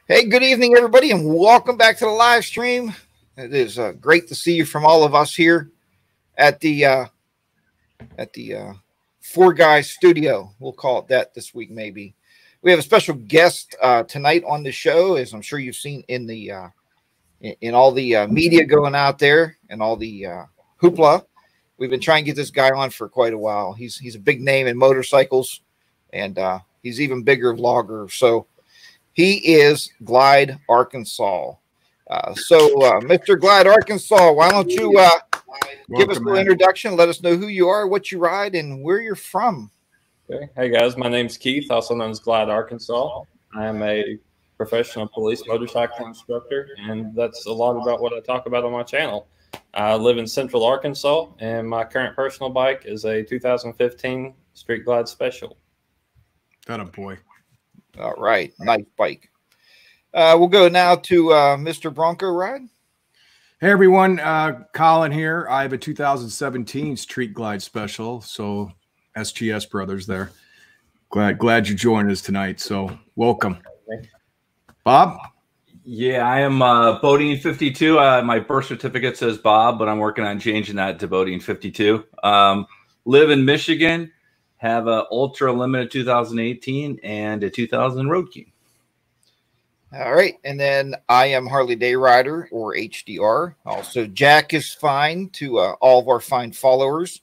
Hey, good evening, everybody, and welcome back to the live stream. It is great to see you from all of us here at the Four Guys Studio. We'll call it that this week, maybe. We have a special guest tonight on the show, as I'm sure you've seen in the in all the media going out there and all the hoopla. We've been trying to get this guy on for quite a while. He's a big name in motorcycles, and he's even bigger vlogger. So he is Glide Arkansas. Mr. Glide Arkansas, why don't you give us a little introduction? Let us know who you are, what you ride, and where you're from. Okay. Hey, guys. My name's Keith, also known as Glide Arkansas. I am a professional police motorcycle instructor, and that's a lot about what I talk about on my channel. I live in Central Arkansas, and my current personal bike is a 2015 Street Glide Special. That a boy. All right, nice bike. We'll go now to Mr. Bronco Ride. Hey everyone, Carlin here. I have a 2017 Street Glide Special, so SGS Brothers there. Glad you joined us tonight. So welcome, Bob. Yeah, I am Bodeen 52. My birth certificate says Bob, but I'm working on changing that to Bodeen 52. Live in Michigan. Have a Ultra Limited 2018 and a 2000 Road King. All right, and then I am Harley Day Rider, or HDR. Also, Jack is fine to all of our fine followers,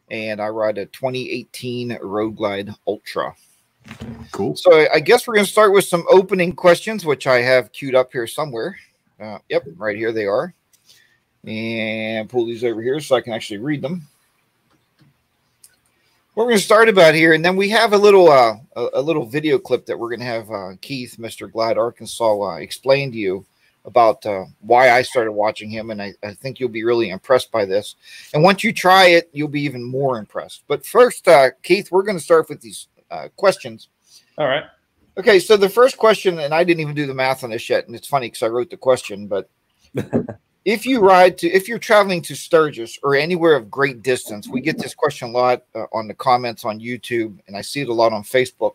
and I ride a 2018 Road Glide Ultra. Cool. So I guess we're going to start with some opening questions, which I have queued up here somewhere. Yep, right here they are. And pull these over here so I can actually read them. We're going to start about here, and then we have a little video clip that we're going to have Keith, Mr. Glide Arkansas, explain to you about why I started watching him, and I think you'll be really impressed by this. And once you try it, you'll be even more impressed. But first, Keith, we're going to start with these questions. All right. Okay, so the first question, and I didn't even do the math on this yet, and it's funny because I wrote the question, but if you're traveling to Sturgis or anywhere of great distance, we get this question a lot on the comments on YouTube, and I see it a lot on Facebook.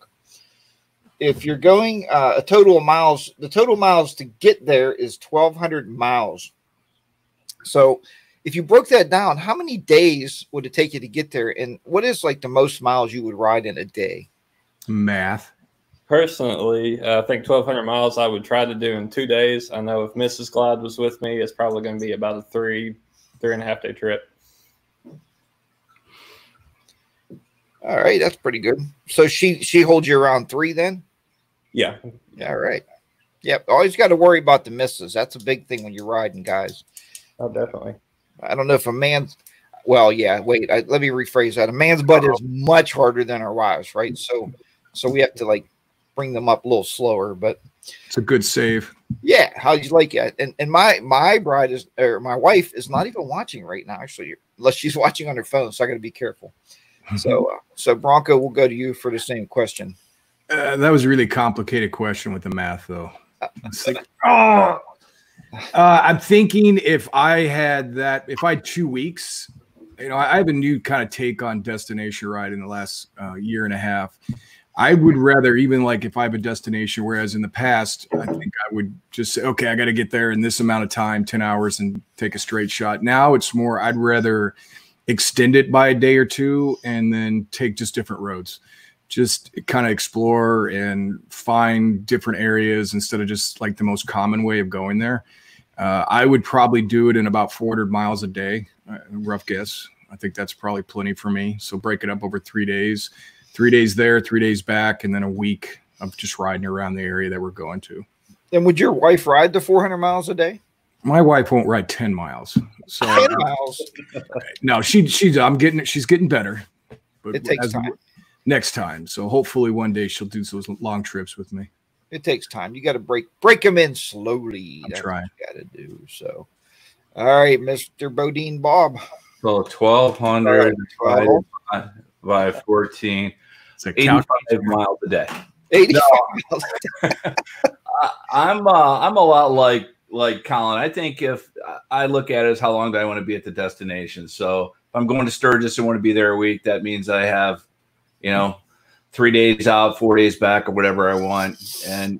If you're going the total miles to get there is 1,200 miles. So if you broke that down, how many days would it take you to get there? And what is like the most miles you would ride in a day? Math. Personally, I think 1,200 miles I would try to do in 2 days. I know if Mrs. Glide was with me, it's probably going to be about a three and a half day trip. All right, that's pretty good. So she holds you around 3 then? Yeah. All right. Yep. Always got to worry about the misses. That's a big thing when you're riding, guys. Oh, definitely. I don't know if a man's – well, yeah, wait. Let me rephrase that. A man's butt is much harder than our wives, right? So we have to, like, bring them up a little slower. But it's a good save. Yeah. How'd you like it? And my bride is – or my wife is not even watching right now, actually, unless she's watching on her phone. So I got to be careful. So Bronco, we'll go to you for the same question. That was a really complicated question with the math, though. I'm thinking if I had 2 weeks, I have a new kind of take on destination ride in the last year and a half. I would rather, even like if I have a destination, whereas in the past, I think I would just say, okay, I got to get there in this amount of time, 10 hours, and take a straight shot. Now it's more, I'd rather extend it by a day or two and then take just different roads. Just kind of explore and find different areas instead of just like the most common way of going there. I would probably do it in about 400 miles a day, rough guess. I think that's probably plenty for me. So break it up over 3 days, 3 days there, 3 days back, and then a week of just riding around the area that we're going to. And would your wife ride the 400 miles a day? My wife won't ride 10 miles. So 10 miles. No, she's getting better. But it takes time. Next time. So hopefully one day she'll do those long trips with me. It takes time. You got to break them in slowly. That's trying. What you got to do. So, all right, Mr. Bodeen Bob. So 1,200 divided by 14. It's like 85 miles a day. 85 miles a day. I'm a lot like Colin. I think if I look at it as how long do I want to be at the destination. So if I'm going to Sturgis and want to be there a week, that means I have, 3 days out, 4 days back, or whatever I want. And,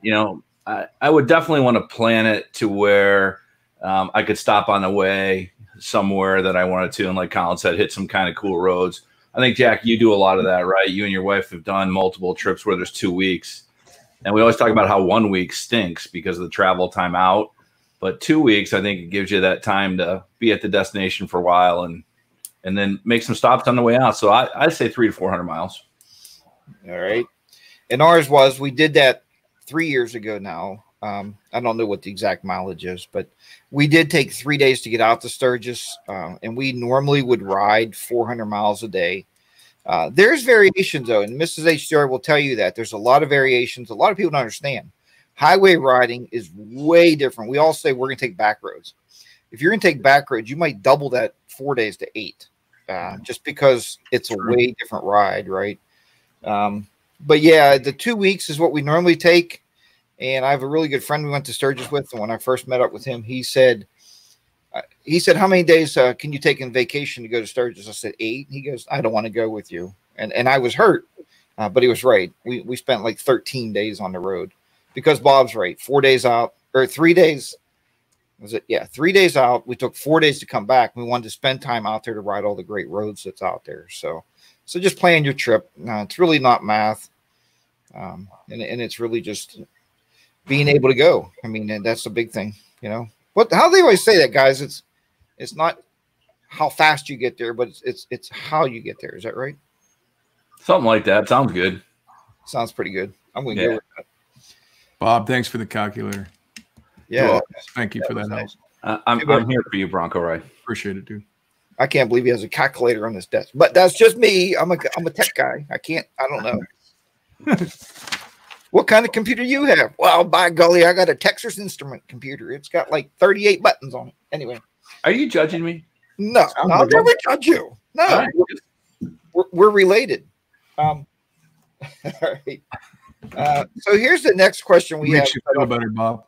I would definitely want to plan it to where I could stop on the way somewhere that I wanted to, and like Colin said, hit some kind of cool roads. I think, Jack, you do a lot of that, right? You and your wife have done multiple trips where there's 2 weeks. And we always talk about how 1 week stinks because of the travel time out. But 2 weeks, I think it gives you that time to be at the destination for a while and then make some stops on the way out. So I'd say 300 to 400 miles. All right. And ours was, we did that 3 years ago now. I don't know what the exact mileage is, but we did take 3 days to get out to Sturgis, and we normally would ride 400 miles a day. There's variations, though, and Mrs. HDR will tell you that. There's a lot of variations. A lot of people don't understand. Highway riding is way different. We all say we're going to take back roads. If you're going to take back roads, you might double that 4 days to 8, just because it's a way different ride, right? But, yeah, the 2 weeks is what we normally take. And I have a really good friend we went to Sturgis with, and when I first met up with him, he said, how many days can you take in vacation to go to Sturgis? I said 8. He goes, I don't want to go with you. And I was hurt, but he was right. We spent like 13 days on the road because Bob's right. 4 days out, or 3 days. Was it? Yeah, 3 days out. We took 4 days to come back. We wanted to spend time out there to ride all the great roads that's out there. So just plan your trip. It's really not math. And it's really just being able to go. I mean, and that's the big thing, you know. How they always say that, guys? It's not how fast you get there, but it's how you get there. Is that right? Something like that. Sounds good. Sounds pretty good. I'm going to go with that. Bob, thanks for the calculator. Yeah, thank you for that help. nice. I'm here for you, Bronco Ride. Appreciate it, dude. I can't believe he has a calculator on his desk, but that's just me. I'm a tech guy. I don't know. What kind of computer you have? Well, by golly, I got a Texas Instrument computer. It's got like 38 buttons on it. Anyway. Are you judging me? No, I'll never judge you. No, right. we're related. All right. So here's the next question we have. Makes you feel better, Bob.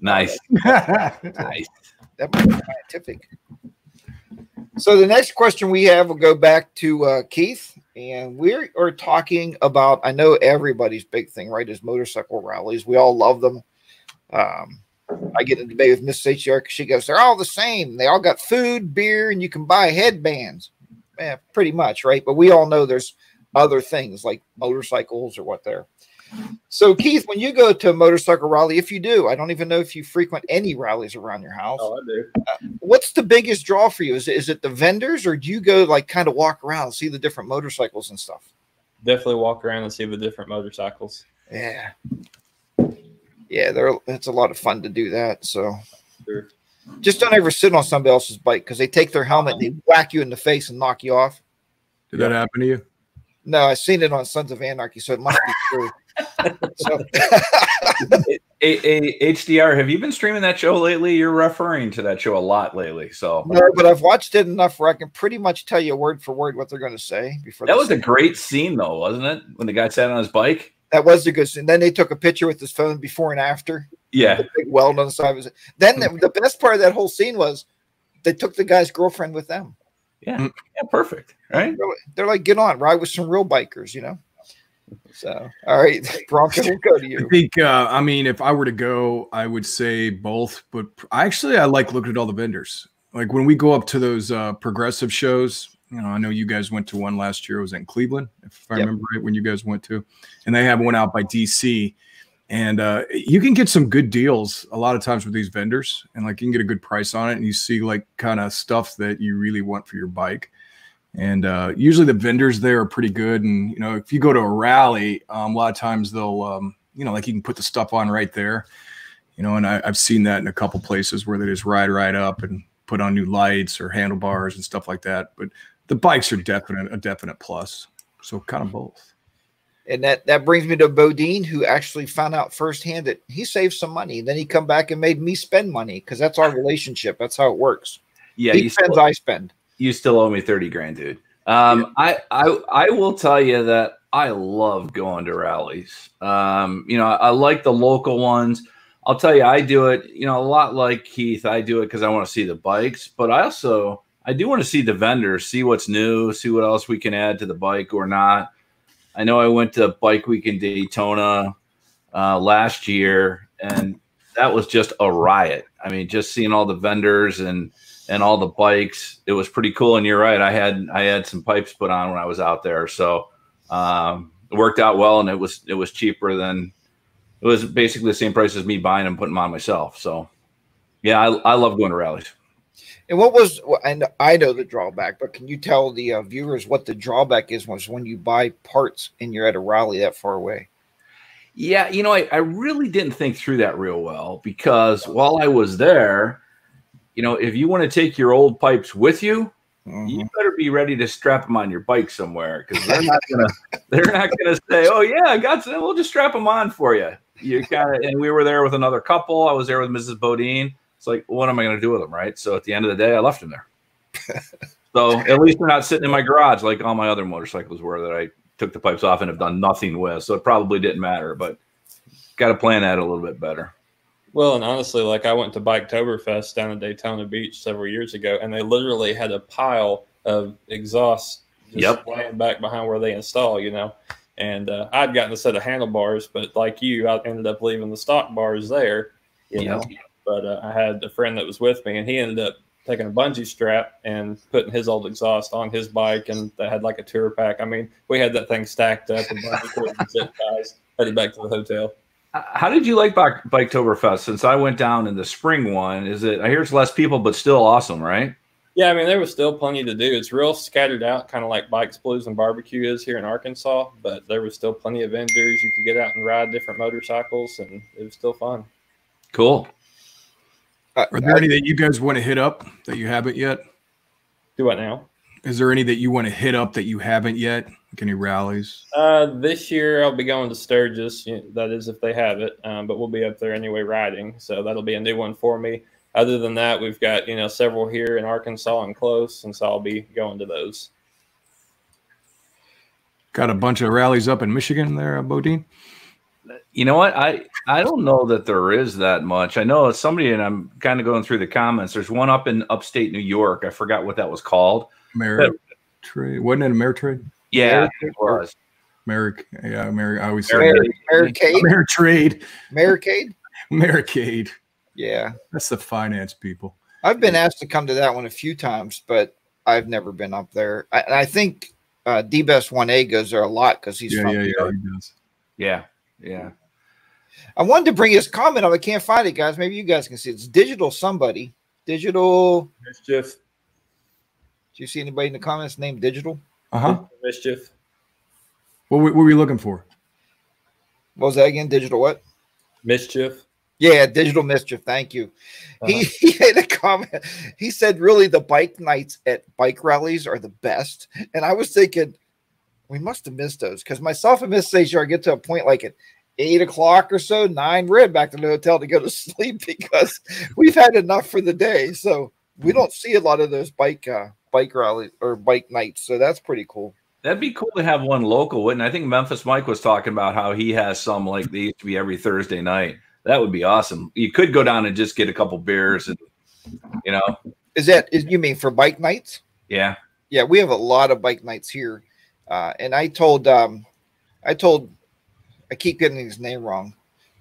Nice. Nice. That was scientific. So the next question we have will go back to Keith. And we are talking about, I know everybody's big thing, right, is motorcycle rallies. We all love them. I get in a debate with Miss HDR because she goes, they're all the same. They all got food, beer, and you can buy headbands. Yeah, pretty much, right? But we all know there's other things like motorcycles or what they're. So, Keith, when you go to a motorcycle rally, if you do, I don't even know if you frequent any rallies around your house. Oh, I do. What's the biggest draw for you? Is it the vendors, or do you go like kind of walk around and see the different motorcycles and stuff? Definitely walk around and see the different motorcycles. Yeah. Yeah, it's a lot of fun to do that. So Sure. Just don't ever sit on somebody else's bike because they take their helmet and they whack you in the face and knock you off. Did that happen to you? No, I've seen it on Sons of Anarchy, so it must be true. So. HDR, have you been streaming that show lately? You're referring to that show a lot lately. So no, but I've watched it enough where I can pretty much tell you word for word what they're going to say before. That was a great scene, though, wasn't it? When the guy sat on his bike. That was a good scene. Then they took a picture with his phone before and after. Yeah, the big weld on the side of his. Then the best part of that whole scene was they took the guy's girlfriend with them. Yeah, yeah, perfect. Right? They're like, get on, ride with some real bikers, you know. So, all right, Bronco, we'll go to you. I think, I mean, if I were to go, I would say both. But I like looking at all the vendors. Like when we go up to those progressive shows, you know, I know you guys went to one last year. It was in Cleveland, if I remember right, when you guys went to. And they have one out by DC. And you can get some good deals a lot of times with these vendors. And like you can get a good price on it. And you see like kind of stuff that you really want for your bike. And usually the vendors there are pretty good. And, you know, if you go to a rally, a lot of times they'll, you know, like you can put the stuff on right there, you know, and I've seen that in a couple places where they just ride right up and put on new lights or handlebars and stuff like that. But the bikes are a definite plus. So kind of both. And that brings me to Bodeen, who actually found out firsthand that he saved some money. Then he come back and made me spend money because that's our relationship. That's how it works. Yeah, he spends, I spend. You still owe me 30 grand, dude. I will tell you that I love going to rallies. You know, I like the local ones. I'll tell you, I do it, you know, a lot like Keith. I do it because I want to see the bikes, but I do want to see the vendors, see what's new, see what else we can add to the bike or not. I know I went to Bike Week in Daytona last year, and that was just a riot. I mean, just seeing all the vendors and all the bikes, it was pretty cool. And you're right, I had some pipes put on when I was out there, so it worked out well, and it was cheaper than, it was basically the same price as me buying them, putting them on myself. So yeah, I love going to rallies. And what was, and I know the drawback, but can you tell the viewers what the drawback is when you buy parts and you're at a rally that far away? Yeah, you know, I really didn't think through that real well, because while I was there, you know, if you want to take your old pipes with you, you better be ready to strap them on your bike somewhere, because they're not gonna say, "Oh yeah, I got some. We'll just strap them on for you." You kind of, and we were there with another couple. I was there with Mrs. Bodeen. It's like, what am I going to do with them, right? So at the end of the day, I left them there. So at least they're not sitting in my garage like all my other motorcycles were that I took the pipes off and have done nothing with. So it probably didn't matter, but got to plan that a little bit better. Well, and honestly, like I went to Biketoberfest down in Daytona Beach several years ago, and they literally had a pile of exhaust just laying back behind where they install, you know. And I'd gotten a set of handlebars, but like you, I ended up leaving the stock bars there, you know. But I had a friend that was with me, and he ended up taking a bungee strap and putting his old exhaust on his bike, and they had like a tour pack. I mean, we had that thing stacked up and bungee cords and zip ties, headed back to the hotel. How did you like Biketoberfest? Since I went down in the spring one, I hear it's less people, but still awesome, right? Yeah, I mean, there was still plenty to do. It's real scattered out, kind of like Bikes, Blues, and Barbecue is here in Arkansas, but there was still plenty of vendors. You could get out and ride different motorcycles, and it was still fun. Cool. Are there any that you guys want to hit up that you haven't yet? Do what now? Is there any that you want to hit up that you haven't yet? Like any rallies? This year I'll be going to Sturgis. That is if they have it, but we'll be up there anyway riding. So that'll be a new one for me. Other than that, we've got, you know, several here in Arkansas and close, and so I'll be going to those. Got a bunch of rallies up in Michigan there, Bodeen? You know what? I don't know that there is that much. I know somebody, and I'm kind of going through the comments. There's one up in upstate New York. I forgot what that was called. Ameritrade. Wasn't it Ameritrade? Yeah, it was. I always say Ameritrade. Ameritrade. Yeah. That's the finance people. I've been asked to come to that one a few times, but I've never been up there. I think D-Best 1A goes there a lot because he's from he does. Yeah. I wanted to bring his comment up. I can't find it, guys. Maybe you guys can see it. It's Digital somebody. Digital Mischief. Do you see anybody in the comments named Digital? Mischief. What were we looking for? What was that again? Digital what? Mischief. Yeah, Digital Mischief. Thank you. He had a comment. He said, really, the bike nights at bike rallies are the best. And I was thinking, we must have missed those, because myself and Miss Station get to a point like at 8 o'clock or so, 9, we're heading back to the hotel to go to sleep because we've had enough for the day. So we don't see a lot of those bike rallies or bike nights. So that's pretty cool. That'd be cool to have one local, wouldn't it? I think Memphis Mike was talking about how he has some like they used to be every Thursday night. That would be awesome. You could go down and just get a couple beers, and you know. You mean for bike nights? Yeah. Yeah, we have a lot of bike nights here. And I keep getting his name wrong.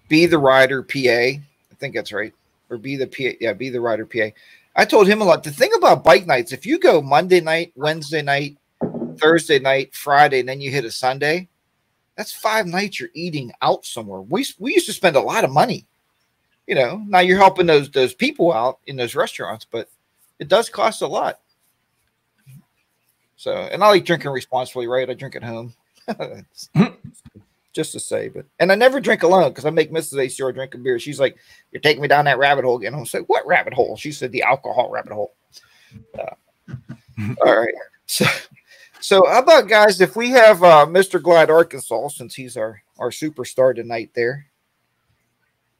Be the Rider PA. I think that's right. Or Be the PA. Yeah, Be the Rider PA. I told him a lot. The thing about bike nights, if you go Monday night, Wednesday night, Thursday night, Friday, and then you hit a Sunday, that's 5 nights you're eating out somewhere. We used to spend a lot of money. You know, now you're helping those people out in those restaurants, but it does cost a lot. So, and I like drinking responsibly, right? I drink at home. Just to say, and I never drink alone because I make Mrs. ACR drink a beer. She's like, "You're taking me down that rabbit hole again." I'm like, "What rabbit hole?" She said, "The alcohol rabbit hole." All right. So how about, guys, if we have Mr. Glad Arkansas, since he's our superstar tonight there,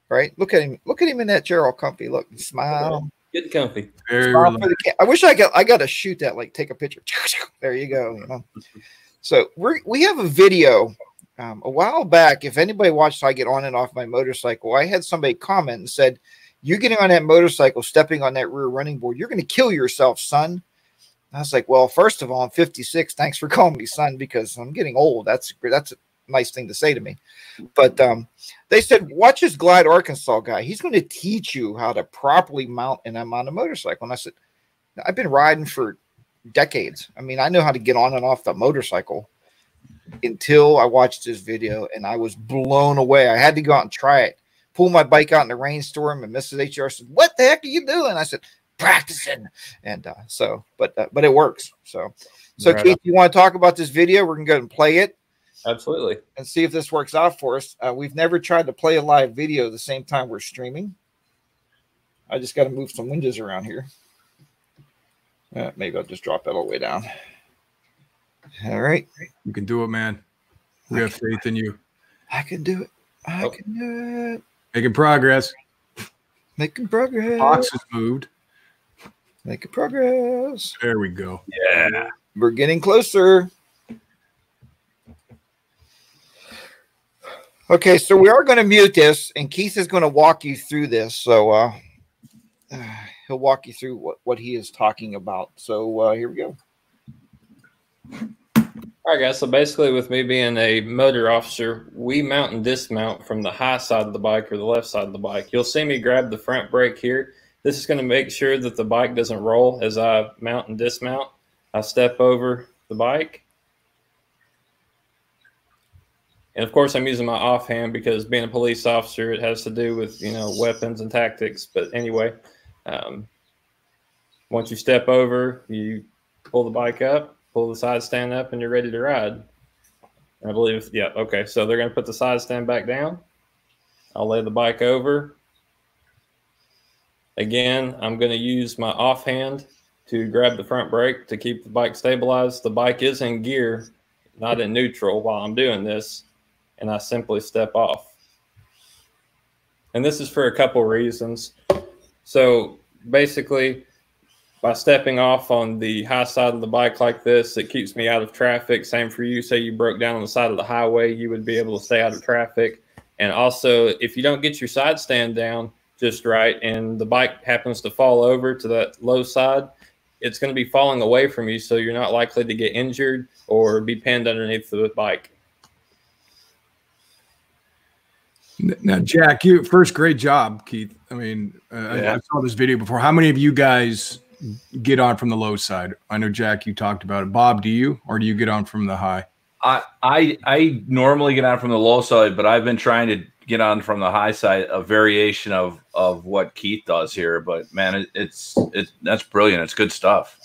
right? Look at him in that chair all comfy. Look, smile. Get comfy. I wish I got to shoot that, like take a picture. There you go. You know. So we have a video a while back. If anybody watched how I get on and off my motorcycle, I had somebody comment and said, "You getting on that motorcycle, stepping on that rear running board, you're going to kill yourself, son." I was like, "Well, first of all, I'm 56. Thanks for calling me son, because I'm getting old. That's nice thing to say to me. But they said, watch this Glide Arkansas guy. He's going to teach you how to properly mount and unmount a motorcycle. And I said, I've been riding for decades. I mean, I know how to get on and off the motorcycle until I watched this video, and I was blown away. I had to go out and try it. Pull my bike out in the rainstorm, and Mrs. HR said, "What the heck are you doing?" I said, "Practicing." And but it works. So right. Keith, you want to talk about this video? We're gonna go and play it. Absolutely. And see if this works out for us. We've never tried to play a live video at the same time we're streaming. I just got to move some windows around here. Maybe I'll just drop that all the way down. All right. You can do it, man. We have faith in you. I can do it. I can do it. Making progress. Making progress. Box is moved. Making progress. There we go. Yeah. We're getting closer. Okay, so we are going to mute this, and Keith is going to walk you through this. So he'll walk you through what he is talking about. So here we go. All right, guys. So basically, with me being a motor officer, we mount and dismount from the high side of the bike or the left side of the bike. You'll see me grab the front brake here. This is going to make sure that the bike doesn't roll as I mount and dismount. I step over the bike. And of course, I'm using my offhand because being a police officer, it has to do with, weapons and tactics. But anyway, once you step over, you pull the bike up, pull the side stand up, and you're ready to ride. And I believe, yeah, okay. So they're going to put the side stand back down. I'll lay the bike over. Again, I'm going to use my offhand to grab the front brake to keep the bike stabilized. The bike is in gear, not in neutral while I'm doing this. And I simply step off. And this is for a couple reasons. So basically, by stepping off on the high side of the bike like this, it keeps me out of traffic. Same for you. Say you broke down on the side of the highway, you would be able to stay out of traffic. And also, if you don't get your side stand down just right and the bike happens to fall over to that low side, it's going to be falling away from you, so you're not likely to get injured or be pinned underneath the bike. Now, Jack, you first, great job, Keith. I mean, I saw this video before. How many of you guys get on from the low side? I know, Jack, you talked about it. Bob, do you, or do you get on from the high? I normally get on from the low side, but I've been trying to get on from the high side, a variation of what Keith does here. But man, that's brilliant. It's good stuff.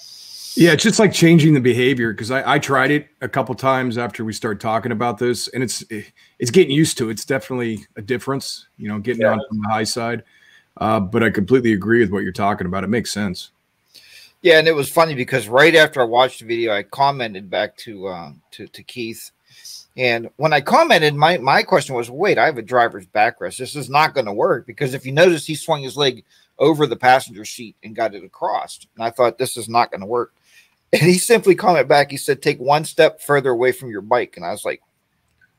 Yeah, it's just like changing the behavior, because I tried it a couple times after we started talking about this, and it's getting used to it. It's definitely a difference, getting on from the high side. But I completely agree with what you're talking about. It makes sense. Yeah, and it was funny because right after I watched the video, I commented back to Keith. And when I commented, my question was, wait, I have a driver's backrest. This is not going to work, because if you notice, he swung his leg over the passenger seat and got it across. And I thought, this is not going to work. And he simply commented back. He said, take one step further away from your bike. And I was like,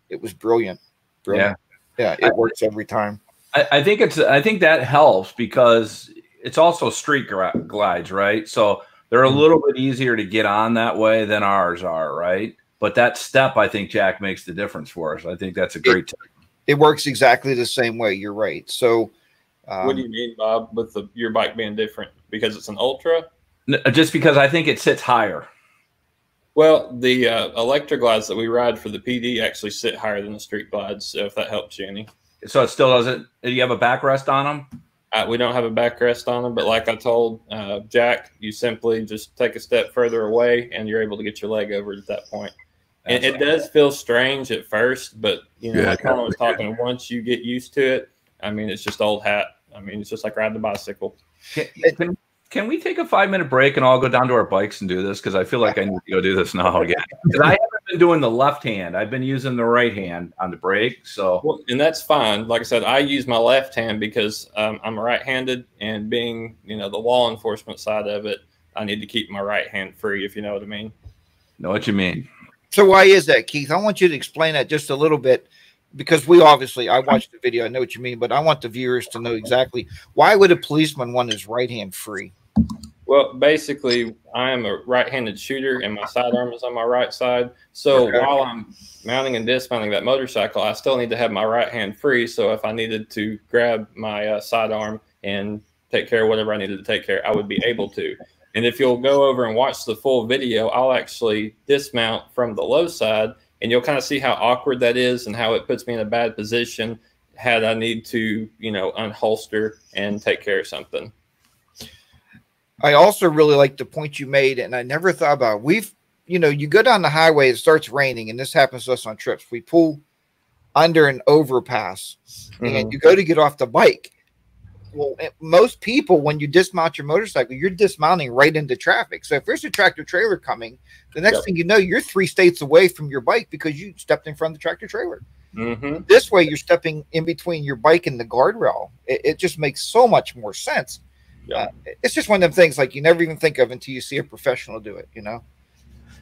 it was brilliant. Brilliant. Yeah, it works every time. I think that helps, because it's also street glides, right? So they're a little bit easier to get on that way than ours are, right? But that step, I think, Jack, makes the difference for us. I think that's a great tip. It works exactly the same way. You're right. So what do you mean, Bob, with your bike being different? Because it's an Ultra? Just because I think it sits higher. Well, the electric glides that we ride for the PD actually sit higher than the street glides, so if that helps you any. So it still doesn't – do you have a backrest on them? We don't have a backrest on them, but like I told Jack, you simply just take a step further away and you're able to get your leg over at that point. And it does feel strange at first, but, like Carlin was talking, once you get used to it, I mean, it's just old hat. I mean, it's just like riding a bicycle. Can we take a 5-minute break and all go down to our bikes and do this? Because I feel like I need to go do this now again. Because I haven't been doing the left hand. I've been using the right hand on the brake. So, and that's fine. Like I said, I use my left hand because I'm right-handed, and being, the law enforcement side of it, I need to keep my right hand free, if you know what I mean. Know what you mean. So why is that, Keith? I want you to explain that just a little bit, because I watched the video. I know what you mean, but I want the viewers to know exactly, why would a policeman want his right hand free? Well, basically, I am a right-handed shooter, and my sidearm is on my right side. So while I'm mounting and dismounting that motorcycle, I still need to have my right hand free. So if I needed to grab my sidearm and take care of whatever I needed to take care of, I would be able to. And if you'll go over and watch the full video, I'll actually dismount from the low side, and you'll kind of see how awkward that is and how it puts me in a bad position had I need to, you know, unholster and take care of something. I also really like the point you made, and I never thought about it. You know, you go down the highway, it starts raining, and this happens to us on trips. We pull under an overpass, and you go to get off the bike. Well, most people, when you dismount your motorcycle, you're dismounting right into traffic. So if there's a tractor trailer coming, the next thing you know, you're 3 states away from your bike because you stepped in front of the tractor trailer. This way, you're stepping in between your bike and the guardrail. It just makes so much more sense. It's just one of them things like you never even think of until you see a professional do it, you know?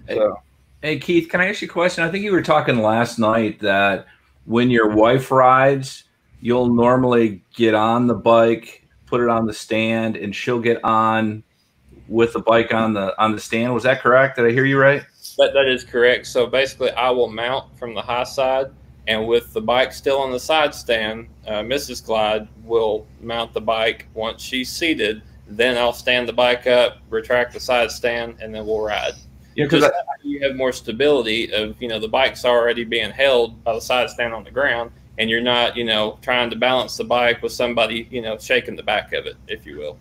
So. Hey, Keith, can I ask you a question? I think you were talking last night that when your wife rides, you'll normally get on the bike, put it on the stand, and she'll get on with the bike on the stand. Was that correct? Did I hear you right? That is correct. So basically, I will mount from the high side, and with the bike still on the side stand, Mrs. Glide will mount the bike once she's seated. Then I'll stand the bike up, retract the side stand, and then we'll ride. Yeah, because you have more stability of, you know, the bike's already being held by the side stand on the ground, and you're not, you know, trying to balance the bike with somebody, you know, shaking the back of it, if you will.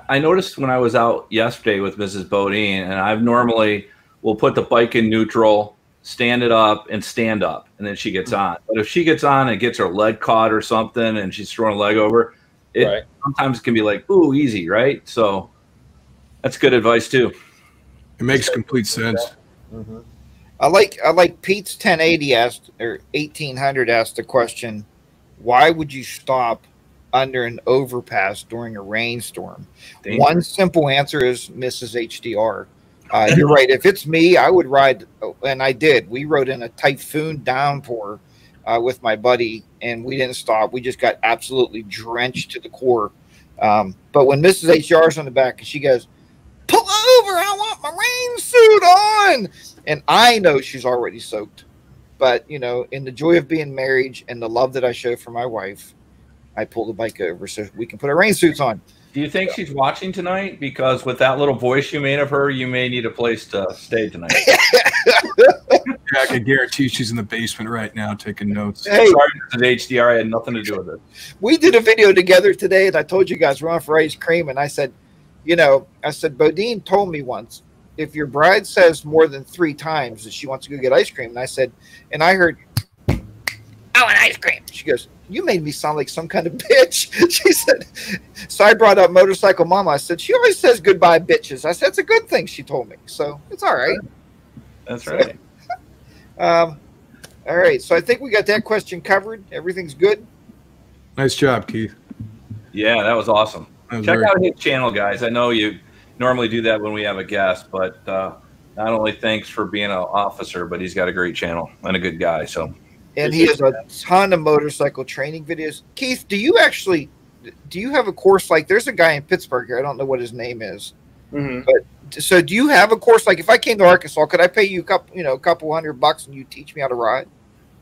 I noticed when I was out yesterday with Mrs. Bodeen, and I've normally will put the bike in neutral, stand it up, and stand up, and then she gets on. But if she gets on and gets her leg caught or something, and she's throwing a leg over, it sometimes can be like, ooh, easy, right? So that's good advice too. It makes complete sense. I like Pete's 1080 asked, or 1800 asked the question, why would you stop under an overpass during a rainstorm? One simple answer is Mrs. HDR. You're right. If it's me, I would ride, and I did. We rode in a typhoon downpour with my buddy, and we didn't stop. We just got absolutely drenched to the core. But when Mrs. HDR is on the back, and she goes, pull over, I want my rain suit on. And I know she's already soaked. But, you know, in the joy of being married and the love that I show for my wife, I pull the bike over so we can put our rain suits on. Do you think she's watching tonight? Because with that little voice you made of her, you may need a place to stay tonight. I can guarantee she's in the basement right now taking notes. Hey, sorry, HDR, I had nothing to do with it. We did a video together today, and I told you guys we're on for ice cream, and I said, you know, Bodeen told me once, if your bride says more than 3 times that she wants to go get ice cream, and I said, and I heard, I want ice cream. She goes, you made me sound like some kind of bitch. She said, so I brought up Motorcycle Mama. I said, she always says goodbye, bitches. I said, it's a good thing, she told me. So it's all right. That's right. All right. So I think we got that question covered. Everything's good. Nice job, Keith. Yeah, that was awesome. Check out his channel, guys. I know you normally do that when we have a guest, but not only thanks for being an officer, but he's got a great channel and a good guy. So, and he has a ton of motorcycle training videos. Keith, do you have a course like? There's a guy in Pittsburgh here. I don't know what his name is, but so do you have a course like? If I came to Arkansas, could I pay you a couple $100 and you teach me how to ride?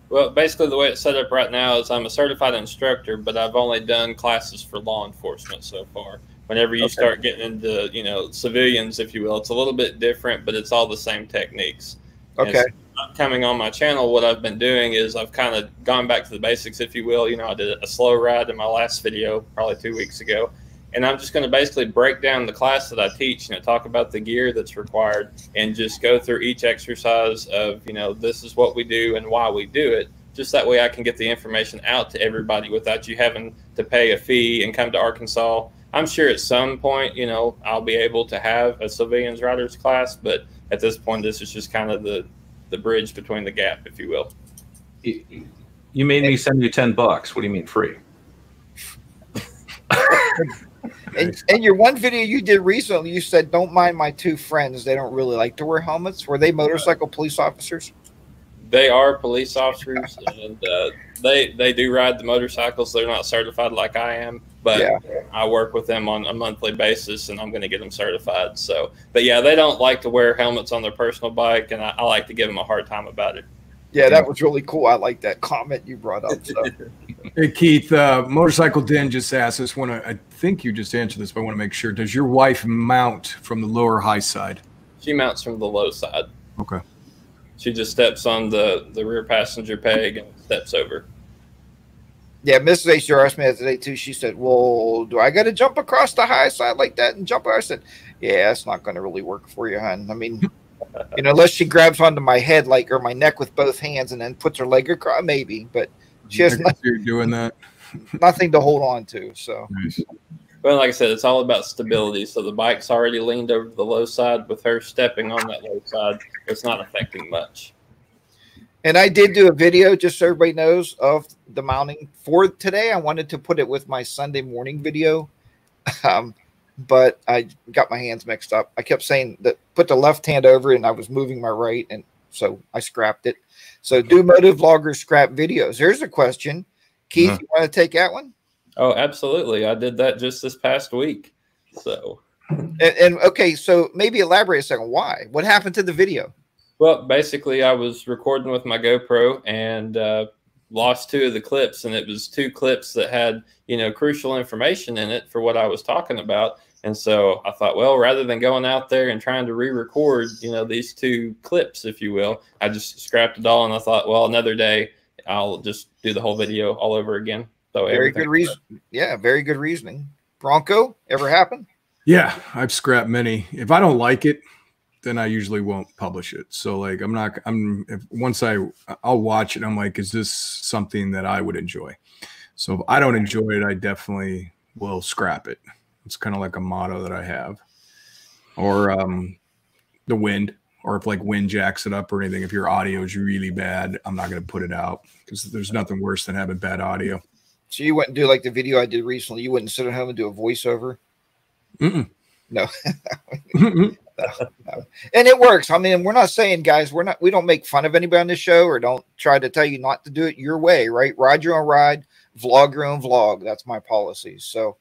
Well, basically the way it's set up right now is I'm a certified instructor, but I've only done classes for law enforcement so far. Whenever you start getting into, you know, civilians, if you will, it's a little bit different, but it's all the same techniques. Okay. So coming on my channel, what I've been doing is I've kind of gone back to the basics, if you will. You know, I did a slow ride in my last video probably 2 weeks ago. And I'm just going to basically break down the class that I teach, you know, talk about the gear that's required and just go through each exercise of, you know, this is what we do and why we do it. Just that way I can get the information out to everybody without you having to pay a fee and come to Arkansas. I'm sure at some point, you know, I'll be able to have a civilians riders class, but at this point, this is just kind of the bridge between the gap, if you will. You made me send you $10. What do you mean free? And your one video you did recently, you said, don't mind my 2 friends. They don't really like to wear helmets. Were they motorcycle police officers? they are police officers, and they do ride the motorcycles. They're not certified like I am, but I work with them on a monthly basis, and I'm going to get them certified. So, but yeah, they don't like to wear helmets on their personal bike, and I like to give them a hard time about it. Yeah, that was really cool. I like that comment you brought up. So. Hey, Keith, Motorcycle Den just asked us, I think you just answered this, but I want to make sure. Does your wife mount from the low or high side? She mounts from the low side. Okay. She just steps on the rear passenger peg and steps over. Yeah, Mrs. HR asked me that today, too. She said, well, do I got to jump across the high side like that and jump? I said, yeah, that's not going to really work for you, hon. I mean, unless she grabs onto my head or my neck with both hands and then puts her leg across, maybe. But she has doing that. Nothing to hold on to. So, nice. Well, like I said, it's all about stability. So the bike's already leaned over to the low side. With her stepping on that low side, it's not affecting much. And I did do a video, just so everybody knows, of the mounting for today. I wanted to put it with my Sunday morning video, but I got my hands mixed up. I kept saying that put the left hand over, and I was moving my right, and so I scrapped it. So do motive vloggers scrap videos? Here's a question. Keith, you want to take that one? Oh, absolutely. I did that just this past week. So, and okay, so maybe elaborate a second. Why? What happened to the video? Well, basically, I was recording with my GoPro and lost 2 of the clips, and it was 2 clips that had, crucial information in it for what I was talking about. And so I thought, well, rather than going out there and trying to re-record, these 2 clips, if you will, I just scrapped it all. And I thought, well, another day I'll just do the whole video all over again. So very good reason. Yeah, very good reasoning. Bronco, ever happen? Yeah, I've scrapped many. If I don't like it, then I usually won't publish it. So like once I'll watch it, I'm like, is this something that I would enjoy? So if I don't enjoy it, I definitely will scrap it. It's kind of like a motto that I have. Or the wind, or if like wind jacks it up or anything, if your audio is really bad, I'm not going to put it out because there's nothing worse than having bad audio. So you wouldn't do like the video I did recently. You wouldn't sit at home and do a voiceover? Mm-mm. No. No. And it works. I mean, we're not saying, guys, we don't make fun of anybody on this show or don't try to tell you not to do it your way, right? Ride your own ride, vlog your own vlog. That's my policy. So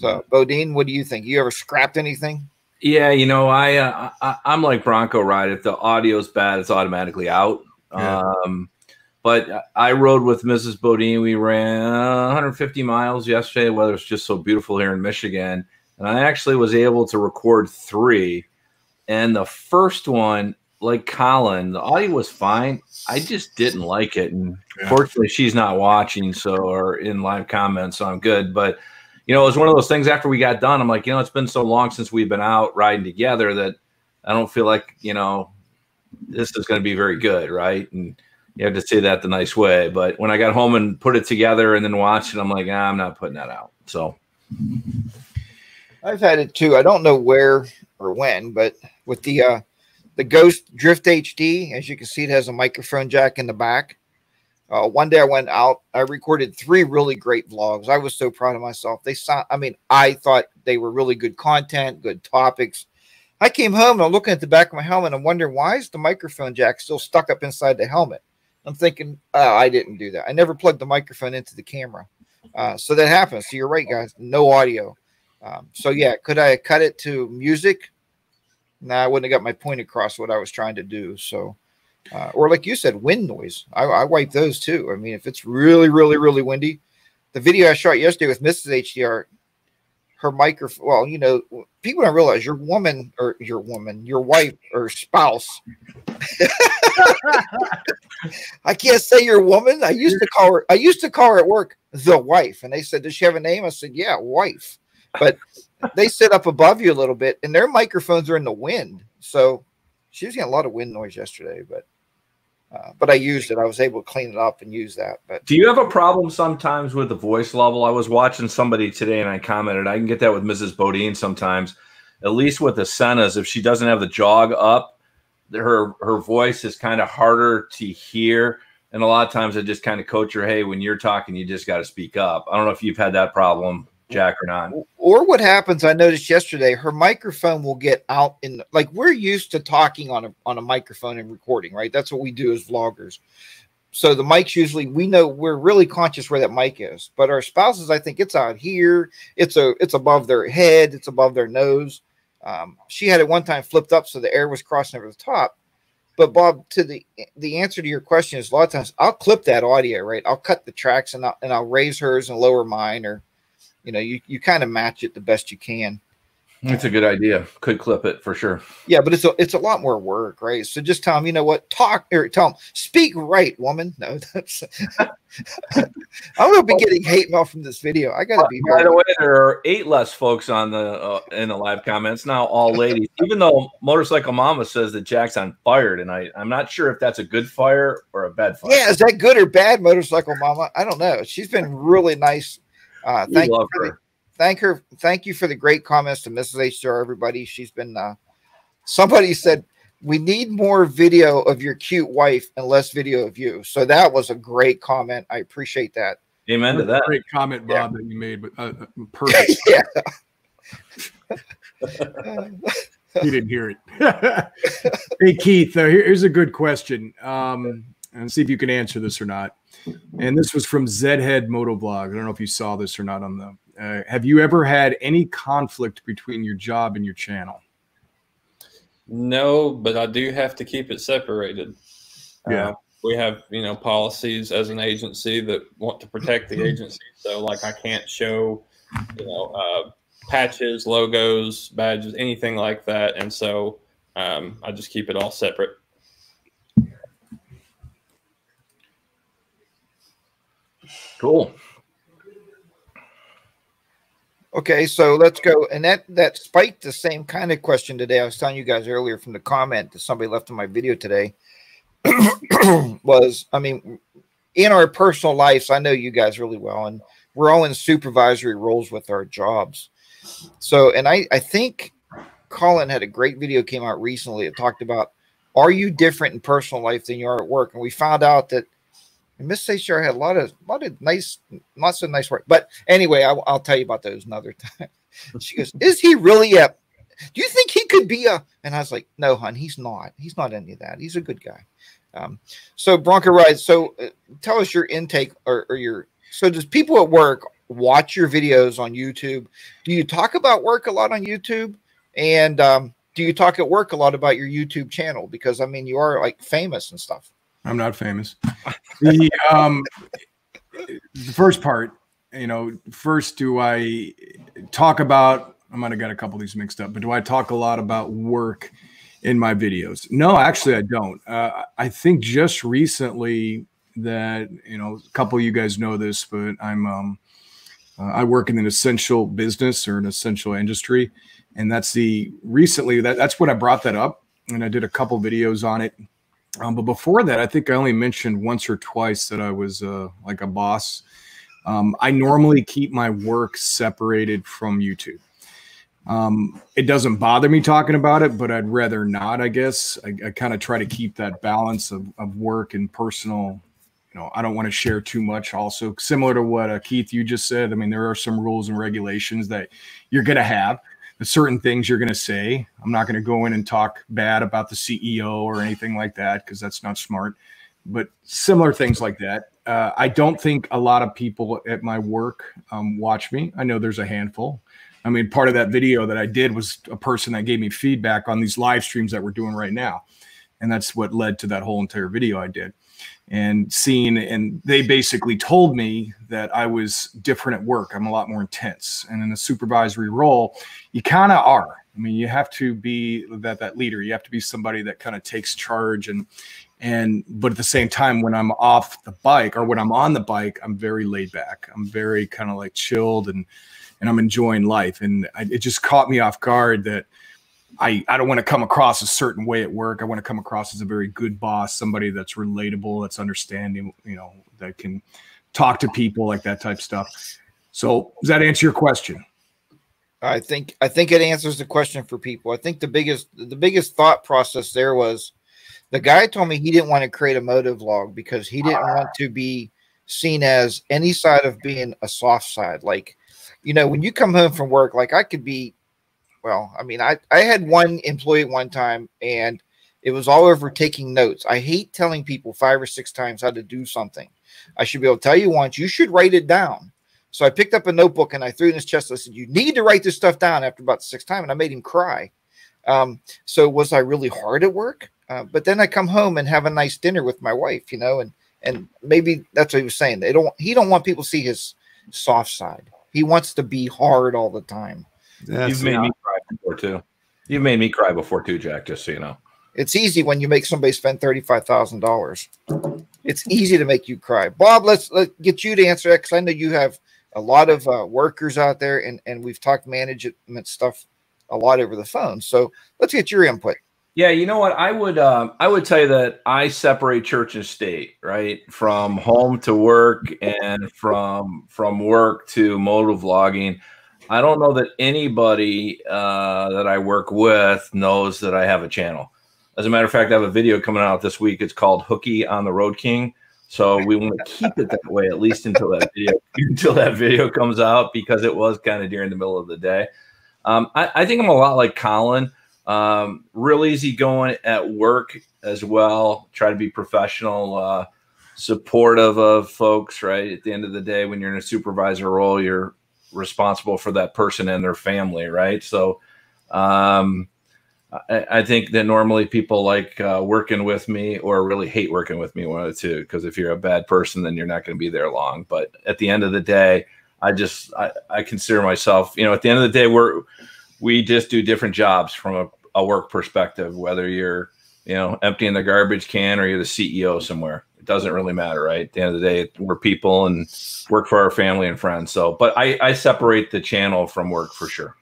Bodeen, what do you think? You ever scrapped anything? Yeah, I'm like Bronco Ride. If the audio's bad, it's automatically out. Yeah. But I rode with Mrs. Bodeen. We ran 150 miles yesterday. The weather's just so beautiful here in Michigan. And I actually was able to record 3. And the first one, like Carlin, the audio was fine. I just didn't like it. And fortunately, she's not watching or in live comments, so I'm good. But, it was one of those things after we got done. I'm like, it's been so long since we've been out riding together that I don't feel like, this is going to be very good, right? And you have to say that the nice way. But when I got home and put it together and then watched it, I'm like, I'm not putting that out. So I've had it too. I don't know where or when, but with the Ghost Drift HD, as you can see, it has a microphone jack in the back. One day I went out, I recorded 3 really great vlogs. I was so proud of myself. I thought they were really good content, good topics. I came home and I'm looking at the back of my helmet. I'm wondering, why is the microphone jack still stuck up inside the helmet? I'm thinking, oh, I didn't do that. I never plugged the microphone into the camera. So that happens. So you're right, guys. No audio. So yeah, could I have cut it to music? No, I wouldn't have got my point across what I was trying to do. So, or like you said, wind noise. I wipe those too. I mean, if it's really, really, really windy, the video I shot yesterday with Mrs. HDR, her microphone. Well, people don't realize your wife or spouse. I can't say your woman. I used to call her at work the wife, and they said, "Does she have a name?" I said, "Yeah, wife." But they sit up above you a little bit, and their microphones are in the wind. So she was getting a lot of wind noise yesterday, but I used it. I was able to clean it up and use that. But do you have a problem sometimes with the voice level? I was watching somebody today, and I commented, I can get that with Mrs. Bodeen sometimes, at least with the Sennas. If she doesn't have the jog up, her voice is kind of harder to hear. And a lot of times I just kind of coach her, hey, when you're talking, you just got to speak up. I don't know if you've had that problem, Jack, or not. Or what happens, I noticed yesterday, her microphone will get out in, like, we're used to talking on a microphone and recording, right? That's what we do as vloggers. So the mic's usually, we know, we're really conscious where that mic is. But our spouses, I think it's out here. It's above their head. It's above their nose. She had it one time flipped up so the air was crossing over the top. But Bob, to the answer to your question is, a lot of times I'll clip that audio, right? I'll cut the tracks and I'll raise hers and lower mine, or you kind of match it the best you can. That's a good idea. Could clip it for sure. Yeah, but it's a lot more work, right? So just tell them, you know what, tell them, speak right, woman. No, that's I'm gonna be getting hate mail from this video. I gotta be. By the way, there are 8 less folks on the in the live comments now, all ladies. Even though Motorcycle Mama says that Jack's on fire tonight, I'm not sure if that's a good fire or a bad fire. Yeah, is that good or bad, Motorcycle Mama? I don't know. She's been really nice. Thank you for the great comments to Mrs. HR, everybody. She's been somebody said we need more video of your cute wife and less video of you. So that was a great comment. I appreciate that. Amen to that. Great comment, Bob, that you made, but perfect. Yeah. He didn't hear it. Hey, Keith, here's a good question. And see if you can answer this or not. And this was from Zhead Motovlog. I don't know if you saw this or not on the. Have you ever had any conflict between your job and your channel? No, but I do have to keep it separated. Yeah. We have, policies as an agency that want to protect the agency. So like I can't show, patches, logos, badges, anything like that. And so I just keep it all separate. Cool. Okay, so let's go. And that spiked the same kind of question today. I was telling you guys earlier from the comment that somebody left in my video today was, I mean, in our personal lives, I know you guys really well, and we're all in supervisory roles with our jobs. So, and I think Carlin had a great video came out recently. It talked about, are you different in personal life than you are at work? And we found out that Miss HR had a lot of nice, not so nice work. But anyway, I'll tell you about those another time. She goes, is he really do you think he could be and I was like, no, hon, he's not. He's not any of that. He's a good guy. So Bronco Ride, so tell us your intake or your, so does people at work watch your videos on YouTube? Do you talk about work a lot on YouTube? And do you talk at work a lot about your YouTube channel? Because I mean, you are like famous and stuff. I'm not famous. The first part, first, do I talk about, I might have got a couple of these mixed up, but do I talk a lot about work in my videos? No, actually, I don't. I think just recently that, a couple of you guys know this, but I work in an essential business or an essential industry. And that's that's when I brought that up. And I did a couple videos on it. But before that, I think I only mentioned once or twice that I was like a boss. I normally keep my work separated from YouTube. It doesn't bother me talking about it, but I'd rather not, I guess. I kind of try to keep that balance of work and personal. I don't want to share too much. Also, similar to what Keith, you just said, I mean, there are some rules and regulations that you're going to have. Certain things you're going to say. I'm not going to go in and talk bad about the CEO or anything like that, because that's not smart. But similar things like that. I don't think a lot of people at my work watch me. I know there's a handful. I mean, part of that video that I did was a person that gave me feedback on these live streams that we're doing right now. And that's what led to that whole entire video I did. And they basically told me that I was different at work. I'm a lot more intense. And in a supervisory role, you kind of are. I mean, you have to be that leader. You have to be somebody that kind of takes charge. But at the same time, when I'm off the bike or when I'm on the bike, I'm very laid back. I'm very kind of like chilled and I'm enjoying life. And it just caught me off guard that I don't want to come across a certain way at work. I want to come across as a very good boss, somebody that's relatable, that's understanding, that can talk to people, like that type of stuff. So does that answer your question? I think it answers the question for people. I think the biggest thought process there was the guy told me he didn't want to create a moto vlog because he didn't want to be seen as any side of being a soft side. Like you know, when you come home from work, like I could be, well, I mean, I had one employee at one time, and it was all over taking notes. I hate telling people 5 or 6 times how to do something. I should be able to tell you once. You should write it down. So I picked up a notebook and I threw it in his chest. I said, you need to write this stuff down after about the 6th time. And I made him cry. So was I really hard at work? But then I come home and have a nice dinner with my wife, you know, and maybe that's what he was saying. He don't want people to see his soft side. He wants to be hard all the time. You've made me cry before too. You've made me cry before too, Jack, just so you know. It's easy when you make somebody spend $35,000. It's easy to make you cry. Bob, let's get you to answer that, because I know you have a lot of workers out there, and we've talked management stuff a lot over the phone. So let's get your input. Yeah, you know what? I would tell you that I separate church and state, right? From home to work and from work to motovlogging. I don't know that anybody that I work with knows that I have a channel. As a matter of fact, I have a video coming out this week. It's called Hooky on the Road King. So we want to keep it that way, at least until that video comes out, because it was kind of during the middle of the day. I think I'm a lot like Carlin. Real easy going at work as well. Try to be professional, supportive of folks, right? At the end of the day, when you're in a supervisor role, you're responsible for that person and their family, right? So I think that normally people like working with me or really hate working with me, one of the two, because if you're a bad person, then you're not going to be there long. But at the end of the day, I consider myself, you know, at the end of the day, we just do different jobs from a work perspective, whether you're, you know, emptying the garbage can or you're the CEO somewhere. It doesn't really matter, right? At the end of the day, we're people and work for our family and friends. So, but I separate the channel from work for sure.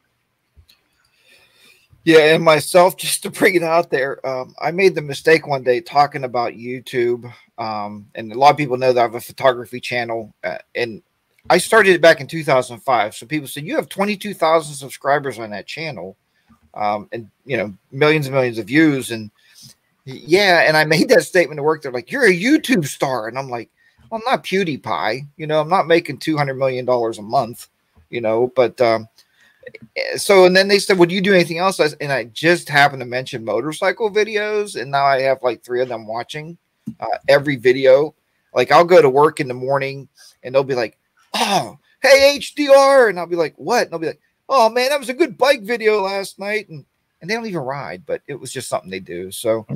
Yeah, and myself, just to bring it out there, I made the mistake one day talking about YouTube, and a lot of people know that I have a photography channel, and I started it back in 2005. So people said, you have 22,000 subscribers on that channel, and, you know, millions and millions of views. And yeah, and I made that statement to work. They're like, you're a YouTube star. And I'm like, well, I'm not PewDiePie. You know, I'm not making $200 million a month, you know, but so, and then they said, would you do anything else? And I just happened to mention motorcycle videos, and now I have like 3 of them watching every video. Like I'll go to work in the morning and they'll be like, oh, hey, HDR. And I'll be like, what? And they'll be like, oh man, that was a good bike video last night. And they don't even ride, but it was just something they do. So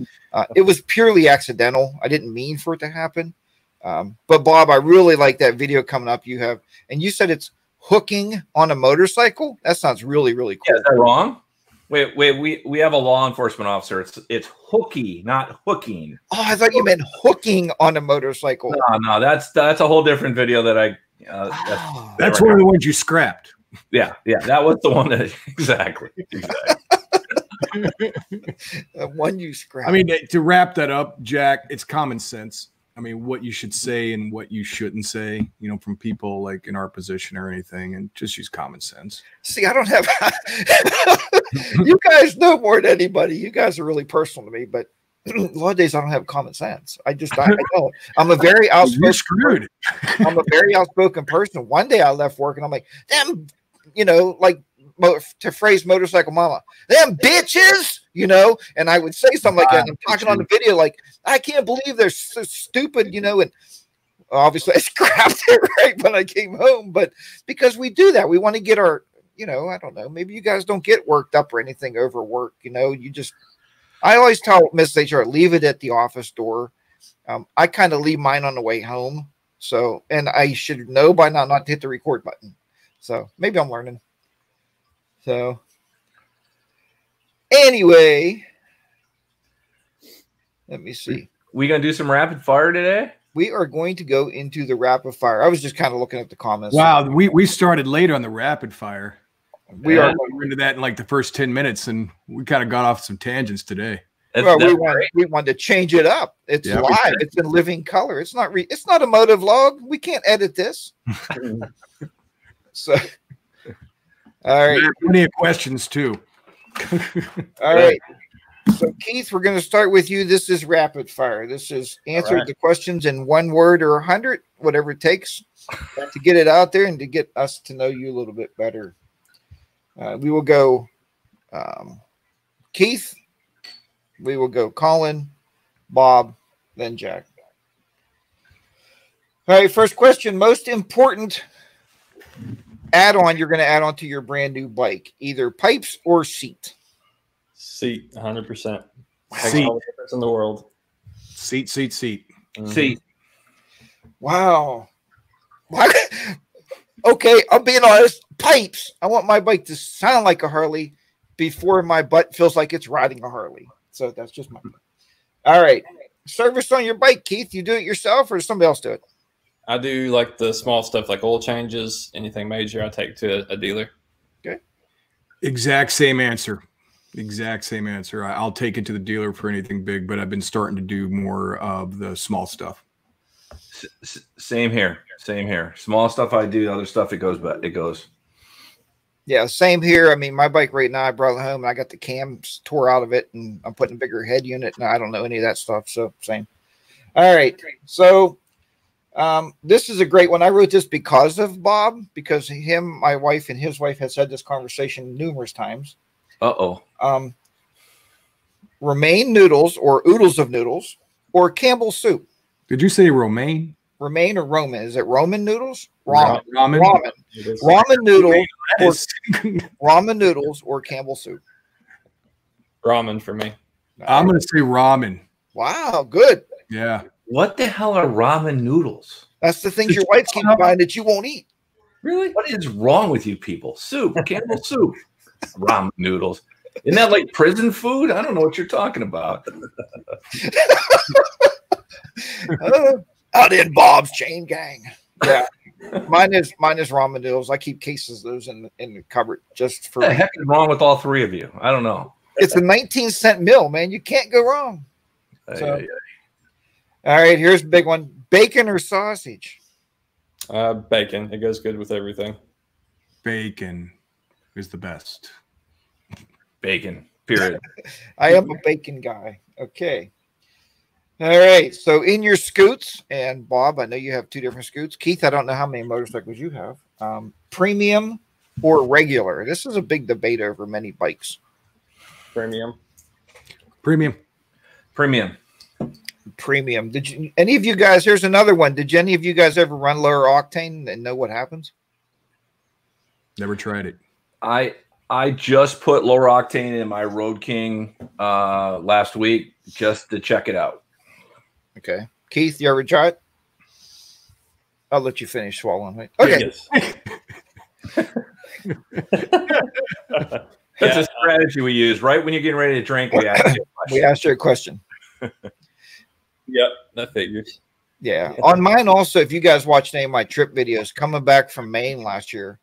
it was purely accidental. I didn't mean for it to happen. But Bob, I really like that video coming up you have. And you said it's hooking on a motorcycle. That sounds really, really cool. Yeah, is that wrong? Wait, we have a law enforcement officer. It's hooky, not hooking. Oh, I thought you meant hooking on a motorcycle. No, that's a whole different video that I. That's one of the ones you scrapped. Yeah, that was the one that exactly. One you scrapped. I mean, to wrap that up, Jack, it's common sense. I mean, what you should say and what you shouldn't say, you know, from people like in our position or anything, and just use common sense. See, I don't have, you guys know more than anybody. You guys are really personal to me, but a lot of days I don't have common sense. I don't. I'm a very outspoken. I'm a very outspoken person. One day I left work and I'm like, damn, you know, like to phrase motorcycle mama, them bitches, you know, and I would say something like that. And I'm talking on the video, like, I can't believe they're so stupid, you know, and obviously I scrapped it right when I came home, but because we do that, we want to get our, you know, I don't know, maybe you guys don't get worked up or anything over work, you know, I always tell Miss HR, leave it at the office door. I kind of leave mine on the way home. So, and I should know by now not to hit the record button. So maybe I'm learning. So anyway, let me see. We going to do some rapid fire today? We are going to go into the rapid fire. I was just kind of looking at the comments. Wow. We started late on the rapid fire. We are into that in like the first 10 minutes, and we kind of got off some tangents today. Well, we wanted to change it up. It's live. It's in living color. It's not a motive log. We can't edit this. So, all right. Plenty of questions too. All right. So Keith, we're going to start with you. This is rapid fire. This is answer the questions in 1 word or 100, whatever it takes to get it out there and to get us to know you a little bit better. We will go Keith. We will go Carlin, Bob, then Jack. All right, first question. Most important add-on you're going to add on to your brand new bike, either pipes or seat. Seat, 100%. Seat. All the difference in the world. Seat. Mm-hmm. See, Wow. Okay, I'm being honest. Pipes. I want my bike to sound like a Harley before my butt feels like it's riding a Harley. So that's just my. All right. Service on your bike, Keith. You do it yourself or does somebody else do it? I do like the small stuff like oil changes, anything major I take to a dealer. Okay. Exact same answer. I'll take it to the dealer for anything big, but I've been starting to do more of the small stuff. same here. Small stuff I do, other stuff it goes. Yeah, same here. I mean, my bike right now, I brought it home and I got the cams tore out of it and I'm putting a bigger head unit and I don't know any of that stuff. So same. All right. So this is a great one. I wrote this because of Bob, because him, my wife, and his wife has had this conversation numerous times. Romaine noodles or oodles of noodles or Campbell's soup. Did you say romaine? Romaine or Roman? Is it Roman noodles? Ramen. Ramen noodles. Ramen noodles or Campbell's soup. Ramen for me. I'm going to say ramen. Wow, good. Yeah. What the hell are ramen noodles? That's the things your wife keeps buying that you won't eat. Really? What is wrong with you people? Soup, Campbell's soup, ramen noodles. Isn't that like prison food? I don't know what you're talking about. Out in Bob's chain gang. Yeah. Mine is ramen noodles. I keep cases of those in the cupboard just for. What the heck is wrong with all three of you? I don't know. It's a 19-cent meal, man. You can't go wrong. So, all right, here's a big one. Bacon or sausage? Bacon. It goes good with everything. Bacon is the best. Bacon, period. I am a bacon guy. Okay. All right. So in your scoots, and Bob, I know you have 2 different scoots. Keith, I don't know how many motorcycles you have. Premium or regular? This is a big debate over many bikes. Premium. Did you, any of you guys, here's another one. Did any of you guys ever run lower octane and know what happens? Never tried it. I just put lower octane in my Road King last week just to check it out. Okay. Keith, you ever try it? I'll let you finish swallowing. Right? Okay. Yes. That's a strategy we use. Right when you're getting ready to drink, we asked you a question. Yep, that figures. Yeah. On mine also, if you guys watched any of my trip videos, coming back from Maine last year,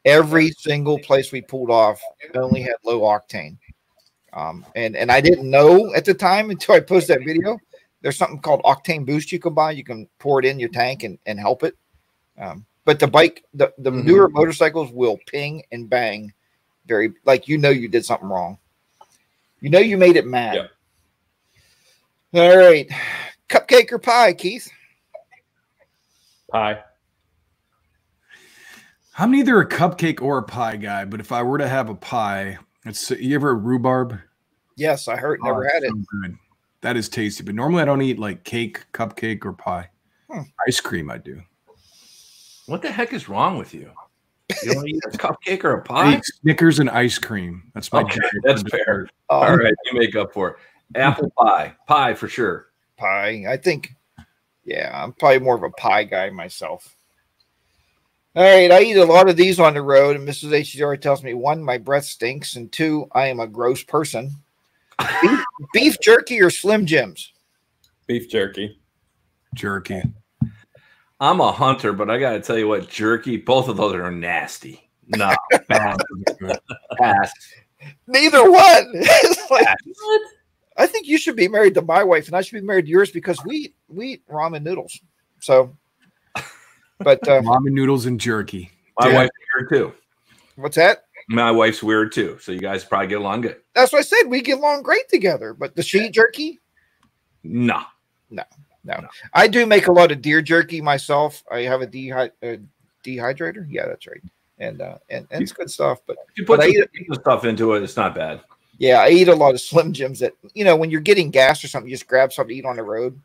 every single place we pulled off only had low octane. And I didn't know at the time until I posted that video. There's something called octane boost you can buy. You can pour it in your tank and help it. But the bike, the newer motorcycles will ping and bang very, like, you did something wrong. You made it mad. Yep. All right. Cupcake or pie, Keith? Pie. I'm neither a cupcake or a pie guy, but if I were to have a pie, you ever rhubarb? Yes, I heard. Never had it. So good. That is tasty, but normally I don't eat like cake, cupcake, or pie. Ice cream, I do. What the heck is wrong with you? You don't eat a cupcake or a pie? Snickers and ice cream. That's my diet. That's fair. All right, you make up for it. Apple pie for sure. Pie, I think. Yeah, I'm probably more of a pie guy myself. All right, I eat a lot of these on the road, and Mrs. HDR tells me, 1, my breath stinks, and 2, I am a gross person. Beef jerky or Slim Jims? Beef jerky. Jerky. I'm a hunter, but I got to tell you what, jerky, both of those are nasty. No, pass. Neither one. It's like, what? I think you should be married to my wife, and I should be married to yours because we eat ramen noodles. So, but ramen noodles and jerky. My wife here too. What's that? My wife's weird too, so you guys probably get along good. That's what I said. We get along great together. But does she eat jerky? No. I do make a lot of deer jerky myself. I have a dehydrator. Yeah, that's right. And it's good stuff. But if you put some stuff into it, it's not bad. Yeah, I eat a lot of Slim Jims that, when you're getting gas or something, you just grab something to eat on the road.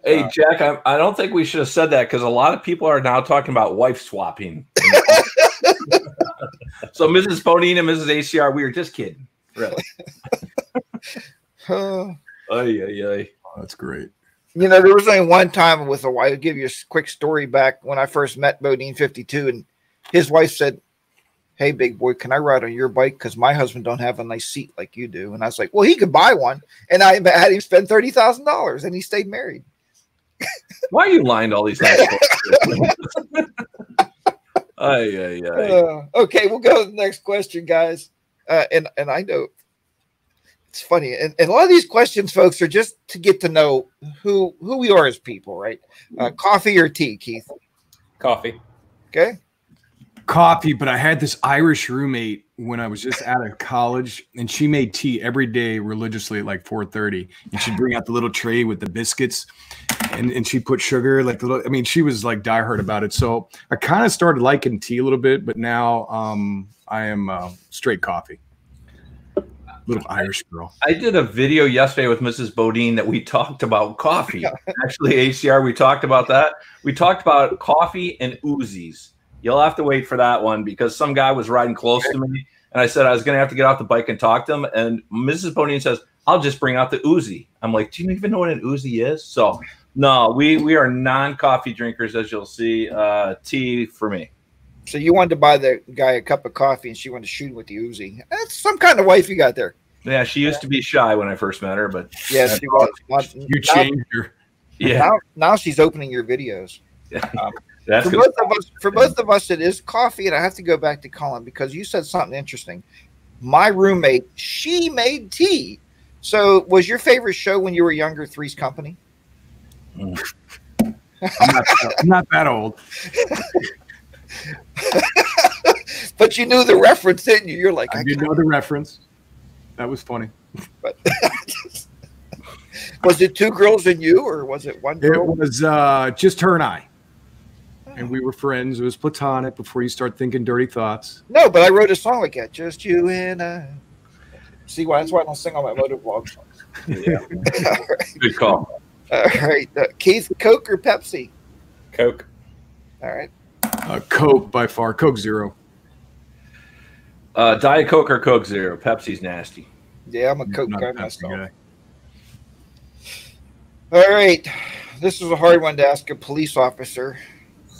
Hey, Jack, I don't think we should have said that because a lot of people are now talking about wife swapping. So Mrs. Bodeen and Mrs. ACR, we were just kidding. Really. Oh, that's great. There was only one time with a wife. I'll give you a quick story back when I first met Bodeen 52, and his wife said, "Hey, big boy, can I ride on your bike? Because my husband don't have a nice seat like you do." And I was like, "Well, he could buy one." And I had him spend $30,000, and he stayed married. Why are you lying to all these guys? Okay, we'll go to the next question, guys. And I know it's funny, and a lot of these questions, folks, are just to get to know who we are as people, right? Coffee or tea, Keith? Coffee. Okay. Coffee, but I had this Irish roommate when I was just out of college, and she made tea every day religiously at like 4:30, and she'd bring out the little tray with the biscuits, and she put sugar, like she was like diehard about it. So I kind of started liking tea a little bit, but now I am straight coffee. Little Irish girl. I did a video yesterday with Mrs. Bodeen that we talked about coffee. Actually, ACR, we talked about that. We talked about coffee and Uzis. You'll have to wait for that one because some guy was riding close to me, and I said I was going to have to get off the bike and talk to him. And Mrs. Bodeen says, "I'll just bring out the Uzi." I'm like, "Do you even know what an Uzi is?" So, no, we are non-coffee drinkers, as you'll see. Tea for me. So you wanted to buy the guy a cup of coffee, and she wanted to shoot him with the Uzi. That's some kind of wife you got there. Yeah, she used to be shy when I first met her, but yeah, she was. You changed her. Yeah. Now she's opening your videos. That's for both of us, it is coffee, and I have to go back to Colin because you said something interesting. My roommate, she made tea. So, was your favorite show when you were younger Three's Company? I'm not that old. But you knew the reference, didn't you? You're like, I did know the reference. That was funny. But was it two girls and you, or was it one girl? It was just her and I. And we were friends. It was platonic before you start thinking dirty thoughts. No, but I wrote a song like that. Just you and I. See why? That's why I don't sing all my motovlog songs. Yeah. Right. Good call. All right. Keith, Coke or Pepsi? Coke. All right. Coke by far. Coke Zero. Diet Coke or Coke Zero? Pepsi's nasty. Yeah, I'm a Coke guy myself. All right. This is a hard one to ask a police officer.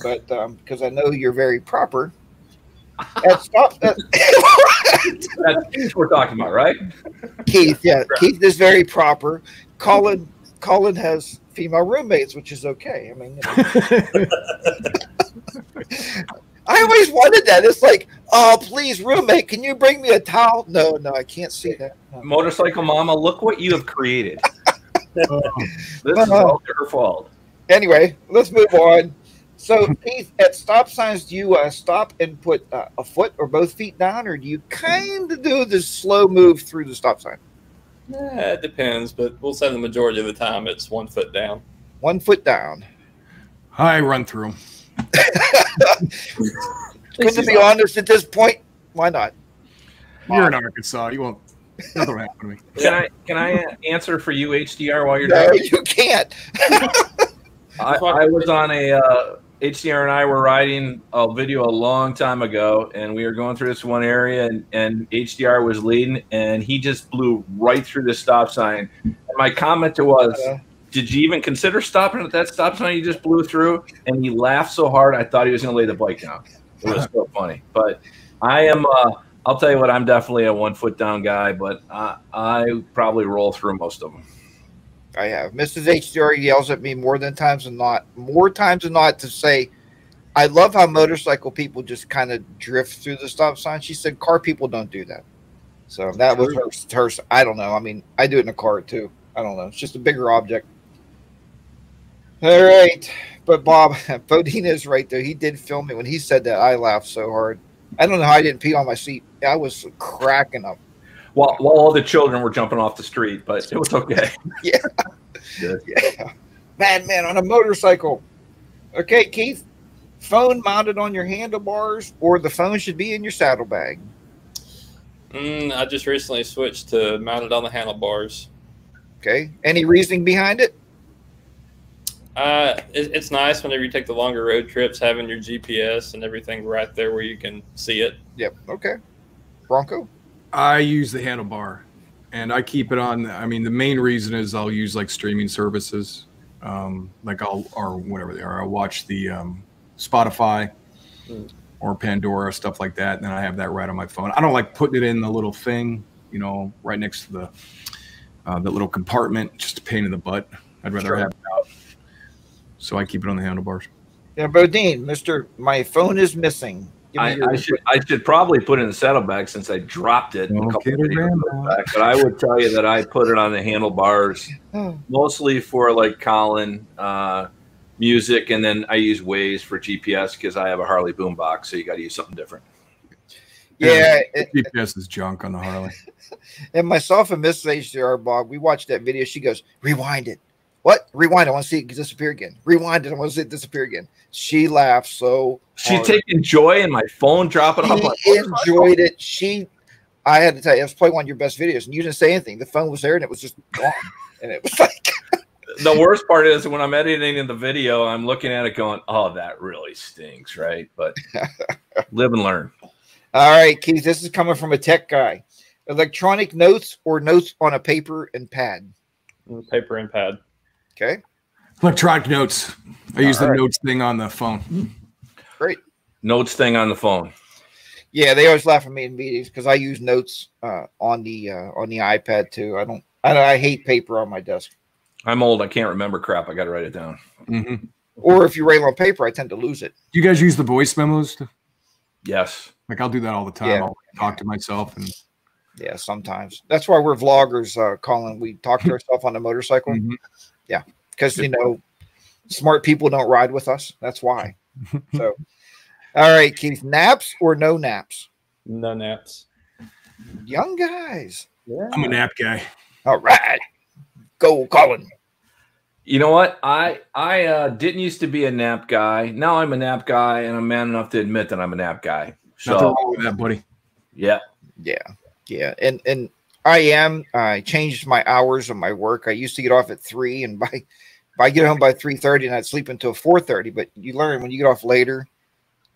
But because I know you're very proper. That's what we're talking about, right? Keith, yeah. Right. Keith is very proper. Colin has female roommates, which is okay. I mean, I always wanted that. It's like, oh, please, roommate, can you bring me a towel? No, I can't see that. No. Motorcycle Mama, look what you have created. This is all your fault. Anyway, let's move on. So, Keith, at stop signs, do you stop and put a foot or both feet down, or do you kind of do this slow move through the stop sign? Yeah, it depends, but we'll say the majority of the time it's 1 foot down. 1 foot down. I run through them. Good to be honest at this point. Why not? You're in Arkansas. You won't. Nothing will happen to me. Can I answer for you, HDR, while you're No, you can't. I was on a HDR and I were riding a video a long time ago, and we were going through this one area, and HDR was leading, and he just blew right through the stop sign. And my comment was, did you even consider stopping at that stop sign you just blew through? And he laughed so hard, I thought he was going to lay the bike down. It was so funny. But I am, I'll tell you what, I'm definitely a 1 foot down guy, but I probably roll through most of them. I have. Mrs. HDR yells at me more times than not to say, I love how motorcycle people just kind of drift through the stop sign. She said car people don't do that. So that was her. I don't know. I mean, I do it in a car too. I don't know. It's just a bigger object. All right. But Bob, Bodeen is right there. He did film me when he said that. I laughed so hard. I don't know how I didn't pee on my seat. I was cracking up. While all the children were jumping off the street, but it was okay. Yeah. Yeah. Madman on a motorcycle. Okay, Keith. Phone mounted on your handlebars, or the phone should be in your saddlebag? I just recently switched to mounted on the handlebars. Okay. Any reasoning behind it? It's nice whenever you take the longer road trips, having your GPS and everything right there where you can see it. Yep. Okay. Bronco? I use the handlebar, and I keep it on. I mean, the main reason is I'll use like streaming services, like or whatever they are. I'll watch the Spotify or Pandora, stuff like that, and then I have that right on my phone. I don't like putting it in the little thing, you know, right next to the little compartment. Just a pain in the butt. I'd rather have it out. So I keep it on the handlebars. Yeah, Bodeen, Mr. My phone is missing. I should probably put it in the saddlebag since I dropped it a couple of videos back. But I would tell you that I put it on the handlebars mostly for like Carlin music, and then I use Waze for GPS because I have a Harley boombox, so you got to use something different. Yeah, GPS is junk on the Harley. And myself and Mrs. HDR, Bob, we watched that video. She goes, "Rewind it." What? Rewind. I want to see it disappear again. Rewind it. I want to see it disappear again. She laughed so She's hard. taking joy in my phone dropping off. She enjoyed it. I had to tell you, it was probably one of your best videos, and you didn't say anything. The phone was there, and it was just gone. And it was like... The worst part is when I'm editing the video, I'm looking at it going, oh, that really stinks, right? But live and learn. All right, Keith, this is coming from a tech guy. Electronic notes or notes on a paper and pad? Paper and pad. Okay. Electronic notes. I use the notes thing on the phone. Great. Notes thing on the phone. Yeah, they always laugh at me in meetings because I use notes on the iPad too. I hate paper on my desk. I'm old. I can't remember crap. I got to write it down. Mm-hmm. Or if you write on paper, I tend to lose it. Do you guys use the voice memos? Yes. Like I'll do that all the time. Yeah. I'll talk to myself and. Yeah, sometimes. That's why we're vloggers, Colin. We talk to ourselves on the motorcycle. Mm-hmm. Yeah, because, you know, smart people don't ride with us. That's why. So, all right, Keith, naps or no naps? No naps. Young guys. Yeah. I'm a nap guy. All right. Go, Colin. You know what? I didn't used to be a nap guy. Now I'm a nap guy, and I'm man enough to admit that I'm a nap guy. So, nothing wrong with that, buddy. Yeah. Yeah. Yeah. And I changed my hours of my work. I used to get off at 3, and I get home by 3:30, and I'd sleep until 4:30. But you learn when you get off later,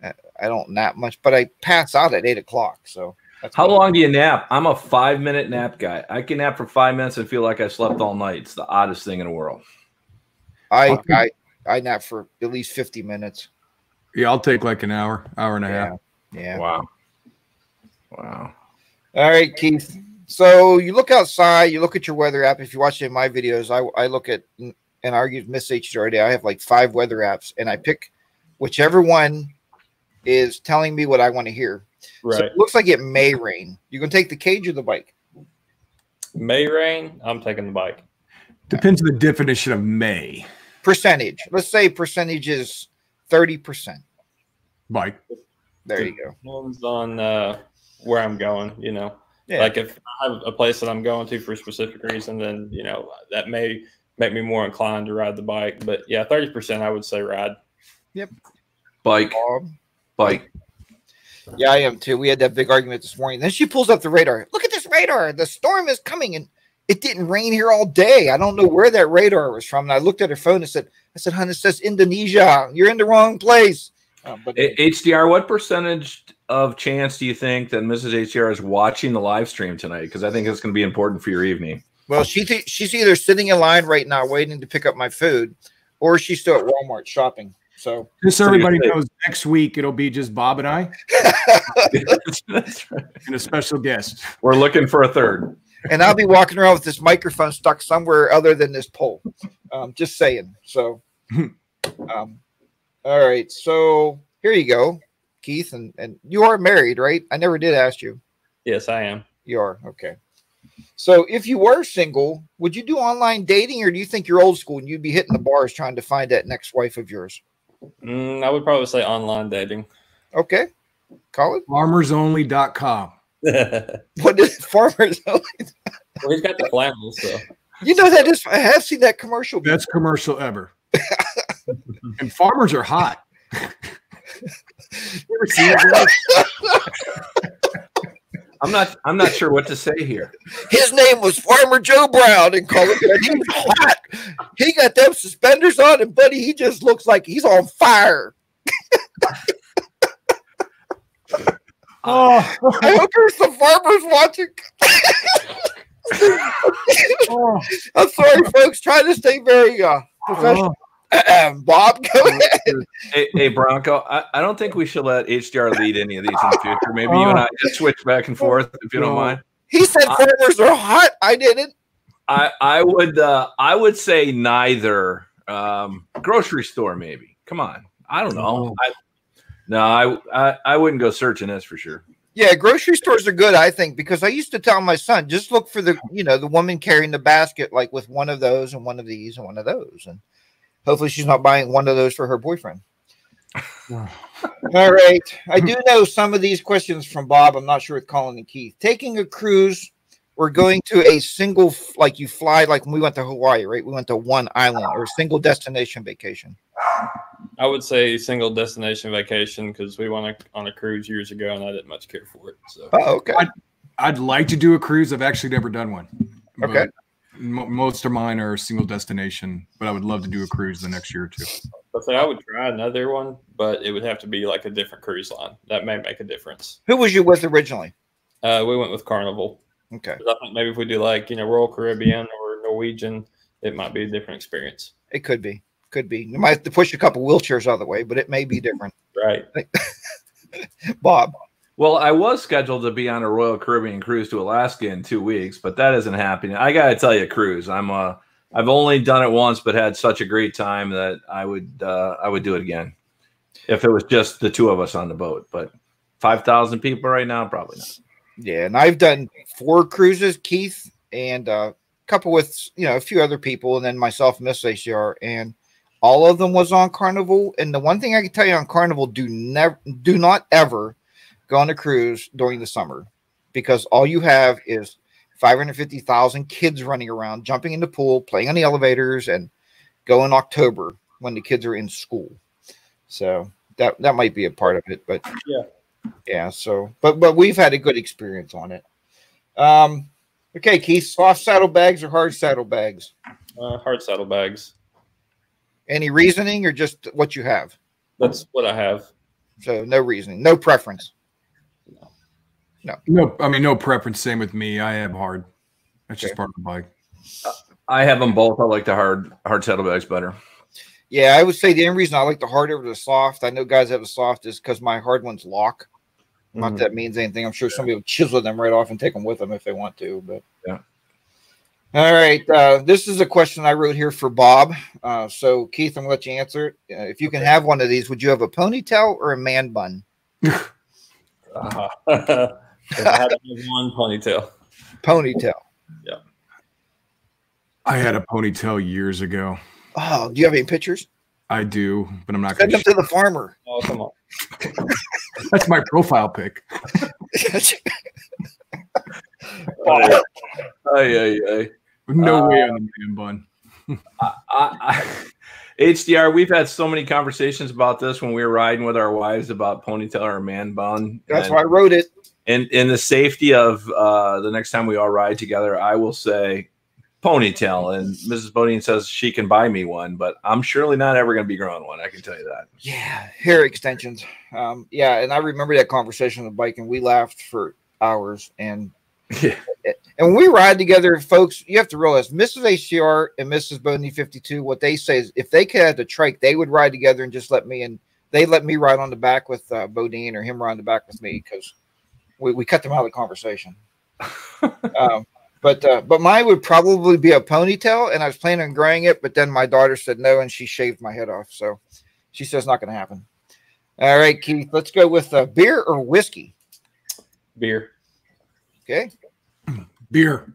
I don't nap much, but I pass out at 8 o'clock. So how long do you nap? I'm a 5-minute nap guy. I can nap for 5 minutes and feel like I slept all night. It's the oddest thing in the world. I nap for at least 50 minutes. Yeah, I'll take like an hour and a half. Yeah. Wow. All right, Keith. So you look outside, you look at your weather app. If you watch any of my videos, I look at, and I use Miss HDR Day. I have like 5 weather apps, and I pick whichever one is telling me what I want to hear. Right. So it looks like it may rain. You can take the cage or the bike? May rain. I'm taking the bike. Depends on the definition of may. Percentage. Let's say percentage is 30%. Bike. There you go. Depends on where I'm going, you know. Yeah. Like if I have a place that I'm going to for a specific reason, then, you know, that may make me more inclined to ride the bike. But yeah, 30% I would say ride. Yep. Bike. Bike. Yeah, I am too. We had that big argument this morning. Then she pulls up the radar. Look at this radar. The storm is coming, and it didn't rain here all day. I don't know where that radar was from. And I looked at her phone and said, "Hon, it says Indonesia. You're in the wrong place." But HDR, what percentage of chance do you think that Mrs. HDR is watching the live stream tonight? Because I think it's going to be important for your evening. Well, she's either sitting in line right now waiting to pick up my food, or she's still at Walmart shopping. So just so everybody knows, next week it'll be just Bob and I. That's right. And a special guest. We're looking for a third. And I'll be walking around with this microphone stuck somewhere other than this pole. Just saying. So, all right. So here you go, Keith. And you are married, right? I never did ask you. Yes, I am. You are. Okay. So if you were single, would you do online dating, or do you think you're old school and you'd be hitting the bars trying to find that next wife of yours? I would probably say online dating. Okay. Colin? Farmersonly.com. What is Farmers Only? Well, he's got the flannels, so. You know that is. I have seen that commercial. Best commercial ever. And farmers are hot. You ever seen it? I'm not sure what to say here. His name was Farmer Joe Brown in Colin. He was hot. He got them suspenders on, and buddy, he just looks like he's on fire. Oh, I hope there's some farmers watching. oh, I'm sorry, folks. Trying to stay very professional. Bob, go ahead. Hey, Bronco, I don't think we should let HDR lead any of these in the future. Maybe you and I just switch back and forth if you don't mind. He said farmers are hot. I didn't. I would say neither. Grocery store, maybe. Come on. I don't know. I wouldn't go searching this for sure. Yeah, grocery stores are good, I think, because I used to tell my son, just look for the woman carrying the basket, like with one of those and one of these and one of those. And hopefully she's not buying one of those for her boyfriend. All right. I do know some of these questions from Bob. I'm not sure with Colin and Keith. Taking a cruise or going to a single, like you fly, like when we went to Hawaii, right? We went to one island or a single destination vacation. I would say single destination vacation because we went on a cruise years ago and I didn't much care for it. So. Oh, okay. I'd like to do a cruise. I've actually never done one. Okay. Most of mine are single destination, but I would love to do a cruise the next year or two. I would try another one, but it would have to be like a different cruise line. That may make a difference. Who was you with originally? We went with Carnival. Okay. I think maybe if we do like, Royal Caribbean or Norwegian, it might be a different experience. It could be. Could be. You might have to push a couple wheelchairs out of the way, but it may be different. Right. Bob. Well, I was scheduled to be on a Royal Caribbean cruise to Alaska in 2 weeks, but that isn't happening. I got to tell you, cruise. I've only done it once, but had such a great time that I would do it again if it was just the two of us on the boat. But 5,000 people right now, probably not. Yeah, and I've done 4 cruises, Keith, and a couple with a few other people, and then myself, Miss ACR, and all of them was on Carnival. And the one thing I can tell you on Carnival, do not ever go on a cruise during the summer, because all you have is 550,000 kids running around, jumping in the pool, playing on the elevators, and go in October when the kids are in school. So that might be a part of it, but yeah. So, but we've had a good experience on it. Okay, Keith, soft saddlebags or hard saddlebags? Hard saddlebags. Any reasoning or just what you have? That's what I have. So no reasoning, no preference. No, I mean, no preference. Same with me. I have hard. That's just part of the bike. I have them both. I like the hard saddlebags better. Yeah, I would say the only reason I like the hard over the soft, I know guys have the soft, is because my hard ones lock. Not that means anything. I'm sure somebody will chisel them right off and take them with them if they want to. But yeah. All right. This is a question I wrote here for Bob. So Keith, I'm gonna let you answer it. If you can have one of these, would you have a ponytail or a man bun? If I had to have one, ponytail. Ponytail. Yeah. I had a ponytail years ago. Oh, do you have any pictures? I do, but I'm not Send going them to the farmer. Oh, come on. That's my profile pic. No way on the man bun. HDR, we've had so many conversations about this when we were riding with our wives about ponytail or man bun. That's why I wrote it. And in the safety of the next time we all ride together, I will say ponytail. And Mrs. Bodeen says she can buy me one, but I'm surely not ever going to be growing one. I can tell you that. Yeah, hair extensions. Yeah, and I remember that conversation on the bike, and we laughed for hours. And when we ride together, folks, you have to realize Mrs. HCR and Mrs. Bodeen 52, what they say is if they could have the trike, they would ride together and just let me, and they let me ride on the back with Bodeen, or him ride on the back with me, because we cut them out of the conversation. But mine would probably be a ponytail, and I was planning on growing it, but then my daughter said no, and she shaved my head off. So she says it's not going to happen. All right, Keith, let's go with beer or whiskey. Beer. Okay. Beer.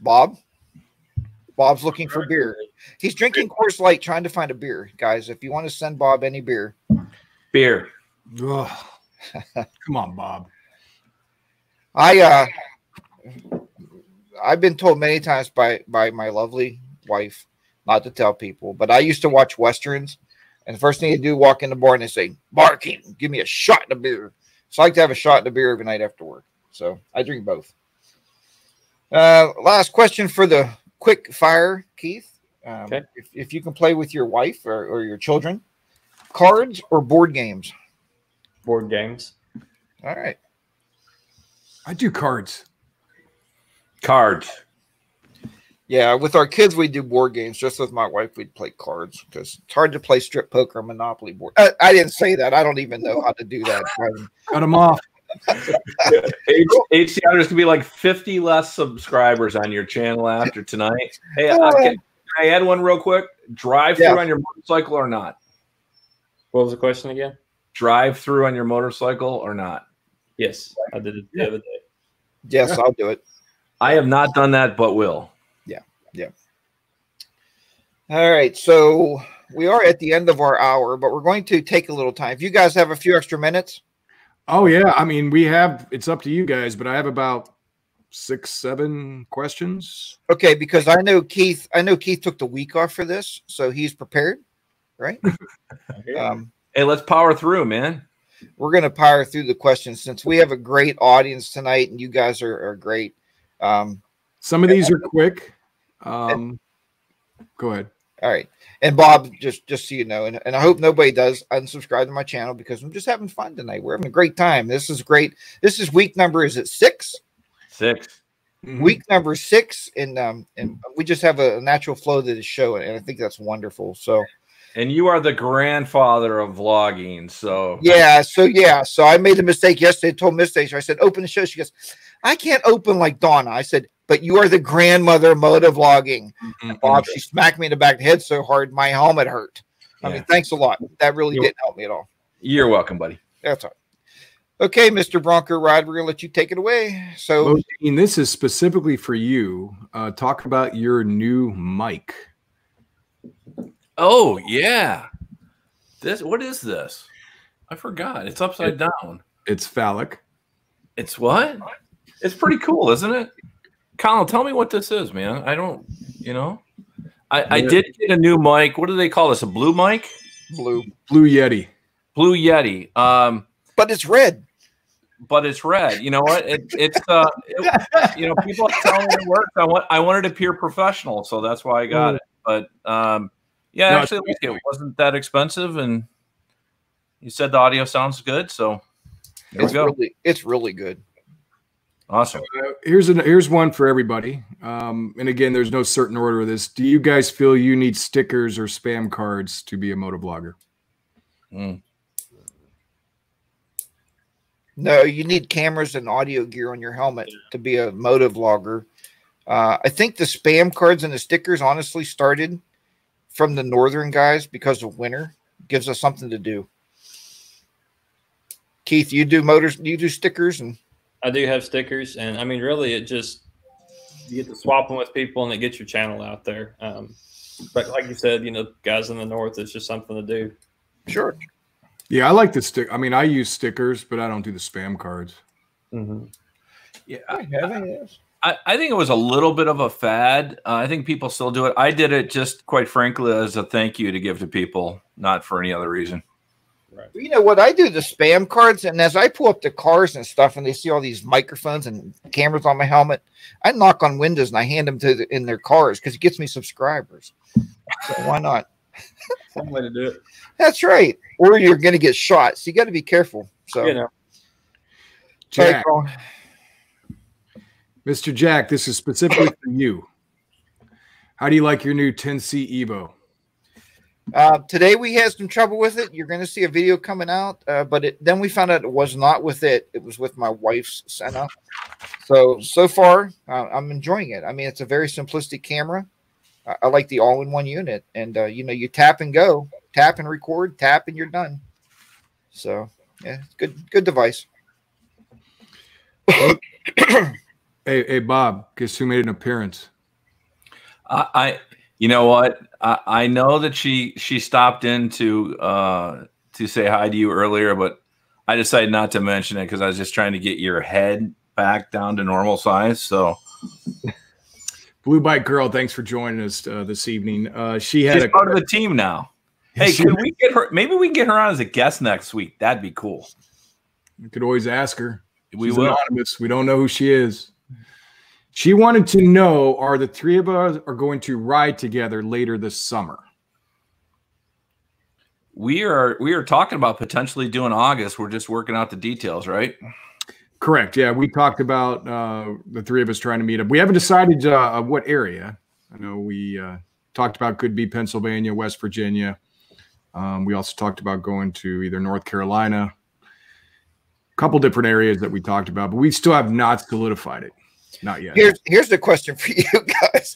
Bob's looking for beer. He's drinking Coors Light, trying to find a beer. Guys, if you want to send Bob any beer. Beer. Ugh. Come on, Bob. I've been told many times by my lovely wife not to tell people, but I used to watch Westerns, and the first thing they do, walk in the bar and they say, "Barking, give me a shot of beer." So I like to have a shot of beer every night after work. So I drink both. Last question for the quick fire, Keith. Okay. If you can play with your wife or your children, cards or board games? Board games. All right. I do cards. Cards. Yeah, with our kids, we do board games. Just with my wife, we'd play cards because it's hard to play strip poker or Monopoly board. I didn't say that. I don't even know how to do that. Cut them off. HCR, there's gonna be like 50 less subscribers on your channel after tonight. Hey, can I add one real quick? Drive through on your motorcycle or not? What was the question again? Drive through on your motorcycle or not? Yes, I did it the other day. Yes, I'll do it. I have not done that, but will. Yeah. All right. So we are at the end of our hour, but we're going to take a little time. If you guys have a few extra minutes. Oh, yeah. I mean, it's up to you guys, but I have about 6, 7 questions. Okay. Because I know Keith took the week off for this, so he's prepared, right? Hey, let's power through, man. We're going to power through the questions since we have a great audience tonight and you guys are great. Some of these are quick. Go ahead. All right. And Bob, just so you know, and I hope nobody does unsubscribe to my channel because I'm just having fun tonight. We're having a great time. This is great. This is week number, is it 6? 6. Mm-hmm. Week number 6. And we just have a natural flow to the show. And I think that's wonderful. So. And you are the grandfather of vlogging. So So I made a mistake yesterday. I told Miss Stacia, I said, open the show. She goes, I can't open like Donna. I said, but you are the grandmother of motovlogging. Mm-hmm. Bob, she smacked me in the back of the head so hard my helmet hurt. I mean, thanks a lot. That really didn't help me at all. You're welcome, buddy. That's all right. Okay, Mr. Bronco Ride, we're going to let you take it away. So, Bodeen, this is specifically for you. Talk about your new mic. Oh, yeah. What is this? I forgot. It's upside down. It's phallic. It's what? It's pretty cool, isn't it? Colin, tell me what this is, man. I don't, I did get a new mic. What do they call this? A blue mic? Blue Yeti. Blue Yeti. But it's red. But it's red. You know what? People are telling me it works. I wanted to appear professional, so that's why I got it. But actually, it wasn't that expensive, and you said the audio sounds good, so there we go. It's really good. Awesome. Here's one for everybody. And again, there's no certain order of this. Do you guys feel you need stickers or spam cards to be a motovlogger? No, you need cameras and audio gear on your helmet to be a motovlogger. I think the spam cards and the stickers honestly started from the northern guys because of winter. It gives us something to do. Keith, you do stickers? And I do have stickers, and I mean, really, you get to swap them with people, and it gets your channel out there. But like you said, guys in the north, it's just something to do. Sure. Yeah, I like the stick. I mean, I use stickers, but I don't do the spam cards. Mm-hmm. Yeah, I think it was a little bit of a fad. I think people still do it. I did it just, quite frankly, as a thank you to give to people, not for any other reason. Right. You know what? I do the spam cards, and as I pull up the cars and stuff, and they see all these microphones and cameras on my helmet, I knock on windows and I hand them in their cars because it gets me subscribers. So why not? Some way to do it. That's right. Or you're going to get shot, so you got to be careful. So, Jack, Mr. Jack, this is specifically for you. How do you like your new 10C Evo? Today we had some trouble with it. You're going to see a video coming out, but then we found out it was not with it. It was with my wife's Senna. So far, I'm enjoying it. I mean, it's a very simplistic camera. I like the all-in-one unit, and you tap and go, tap and record, tap and you're done. So yeah, good device. Hey, Bob, guess who made an appearance? You know what? I know that she stopped in to to say hi to you earlier, but I decided not to mention it because I was just trying to get your head back down to normal size. So, Blue Bike Girl, thanks for joining us this evening. She's part of the team now. Hey, can we get her? Maybe we can get her on as a guest next week. That'd be cool. We could always ask her. She's anonymous. We don't know who she is. She wanted to know, are the three of us are going to ride together later this summer? We are talking about potentially doing August. We're just working out the details, right? Correct. Yeah, we talked about the three of us trying to meet up. We haven't decided what area. I know we talked about could be Pennsylvania, West Virginia. We also talked about going to either North Carolina. A couple different areas that we talked about, but we still have not solidified it. Not yet. Here's the question for you guys.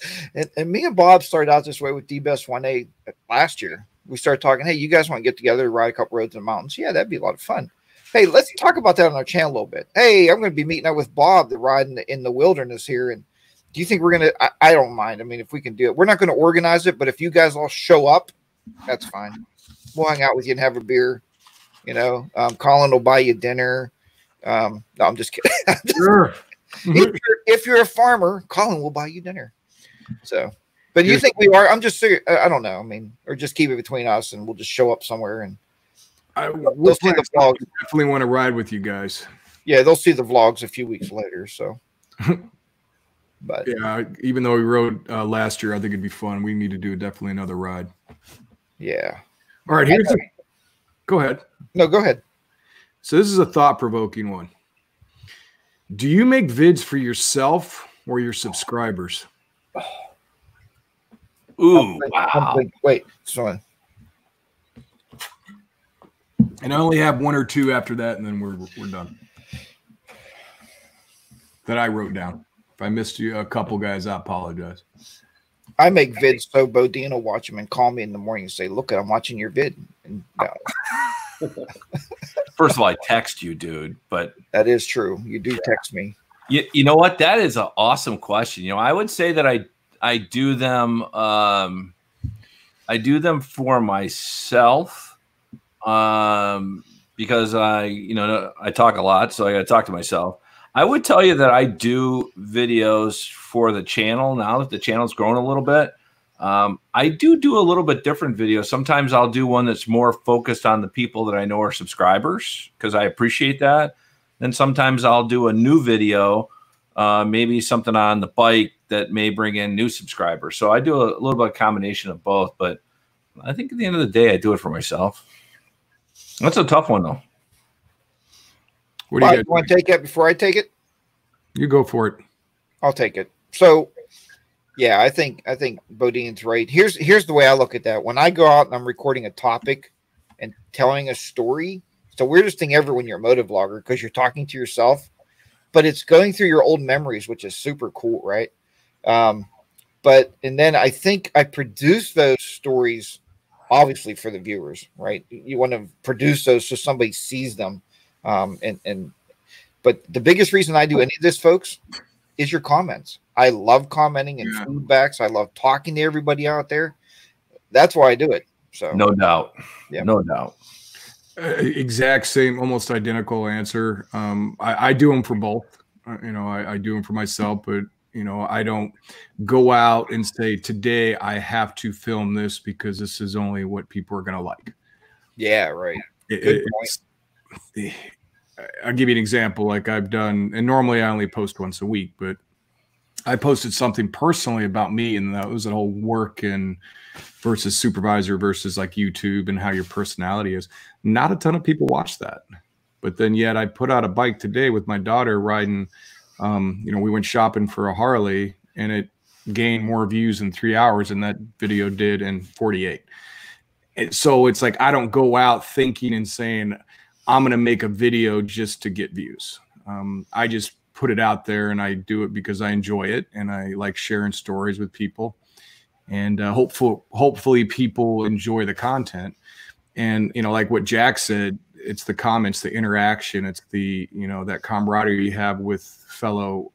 And me and Bob started out this way with D-Best 1A last year. We started talking, hey, you guys want to get together, ride a couple roads in the mountains? Yeah, that'd be a lot of fun. Hey, let's talk about that on our channel a little bit. Hey, I'm going to be meeting up with Bob to ride in the wilderness here. And do you think we're going to, I don't mind. I mean, if we can do it, we're not going to organize it, but if you guys all show up, that's fine. We'll hang out with you and have a beer. You know, Carlin will buy you dinner. No, I'm just kidding. Sure. If you're a farmer, Carlin will buy you dinner. So, but you think we are? I'm just serious. I don't know. I mean, or just keep it between us, and we'll just show up somewhere and we'll see the vlogs. Definitely want to ride with you guys. Yeah, they'll see the vlogs a few weeks later. So, but yeah, even though we rode last year, I think it'd be fun. We need to do definitely another ride. Yeah. All right. Go ahead. No, go ahead. So this is a thought-provoking one. Do you make vids for yourself or your subscribers? Ooh, wow. Wait, sorry. And I only have one or two after that, and then we're done. That I wrote down. If I missed you a couple, guys, I apologize. I make vids so Bodeen will watch them and call me in the morning and say, look, I'm watching your vid. And, first of all, I text you, dude, but that is true. You do text me. You know what? That is an awesome question. You know, I would say that I do them for myself because I talk a lot, so I got to talk to myself. I would tell you that I do videos for the channel now that the channel's grown a little bit. I do a little bit different videos. Sometimes I'll do one that's more focused on the people that I know are subscribers because I appreciate that. Then sometimes I'll do a new video, maybe something on the bike that may bring in new subscribers. So I do a little bit of combination of both, but I think at the end of the day, I do it for myself. That's a tough one though. What do you want to take it before I take it? You go for it. I'll take it. So yeah, I think Bodeen's right. Here's the way I look at that. When I go out and I'm recording a topic and telling a story, it's the weirdest thing ever when you're a motovlogger because you're talking to yourself, but it's going through your old memories, which is super cool, right? And then I think I produce those stories obviously for the viewers, right? You want to produce those so somebody sees them. But the biggest reason I do any of this, folks, is your comments. I love commenting and feedbacks. I love talking to everybody out there. That's why I do it. So no doubt. Yeah. No doubt. Exact same, almost identical answer. I do them for both. I do them for myself, but I don't go out and say today I have to film this because this is only what people are going to like. Yeah, right. I'll give you an example. Like I've done, and normally I only post once a week, but I posted something personally about me, and that was the whole work and versus supervisor versus like YouTube and how your personality is. Not a ton of people watch that, but then yet I put out a bike today with my daughter riding. We went shopping for a Harley, and it gained more views in 3 hours than that video did in 48. So it's like I don't go out thinking and saying I'm going to make a video just to get views. I just put it out there, and I do it because I enjoy it, and I like sharing stories with people, and hopefully people enjoy the content. And like what Jack said, it's the comments, the interaction, it's the that camaraderie you have with fellow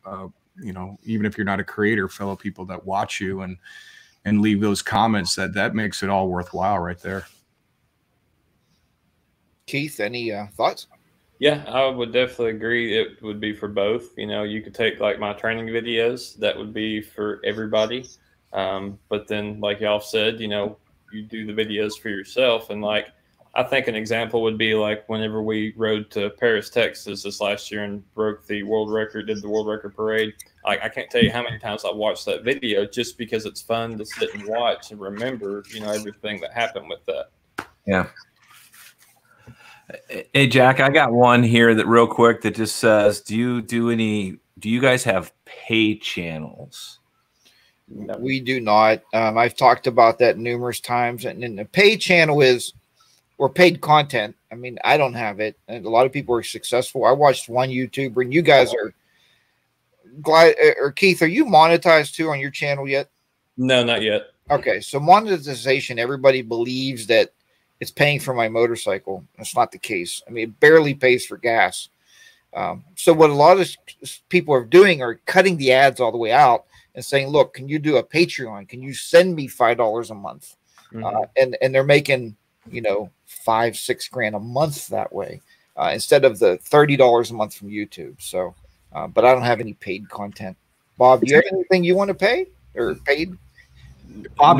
even if you're not a creator, fellow people that watch you and leave those comments, that makes it all worthwhile right there. Keith, any thoughts? Yeah, I would definitely agree. It would be for both. You know, you could take like my training videos, that would be for everybody. But then, like y'all said, you know, you do the videos for yourself. And like, I think an example would be like whenever we rode to Paris, Texas this last year and broke the world record, did the world record parade. Like, I can't tell you how many times I watched that video just because it's fun to sit and watch and remember, you know, everything that happened with that. Yeah. Hey, Jack, I got one here that real quick that just says, do you guys have pay channels? No. We do not. I've talked about that numerous times. And the pay channel is, or paid content. I mean, I don't have it. And a lot of people are successful. I watched one YouTuber, and you guys are glad, or Keith, are you monetized too on your channel yet? No, not yet. Okay. So monetization, everybody believes that it's paying for my motorcycle. That's not the case. I mean, it barely pays for gas. So what a lot of people are doing are cutting the ads all the way out and saying, look, can you do a Patreon? Can you send me $5 a month? And they're making, you know, $5-6 grand a month that way, instead of the $30 a month from YouTube. So, but I don't have any paid content. Bob, do you have anything you want to pay or paid? Bob,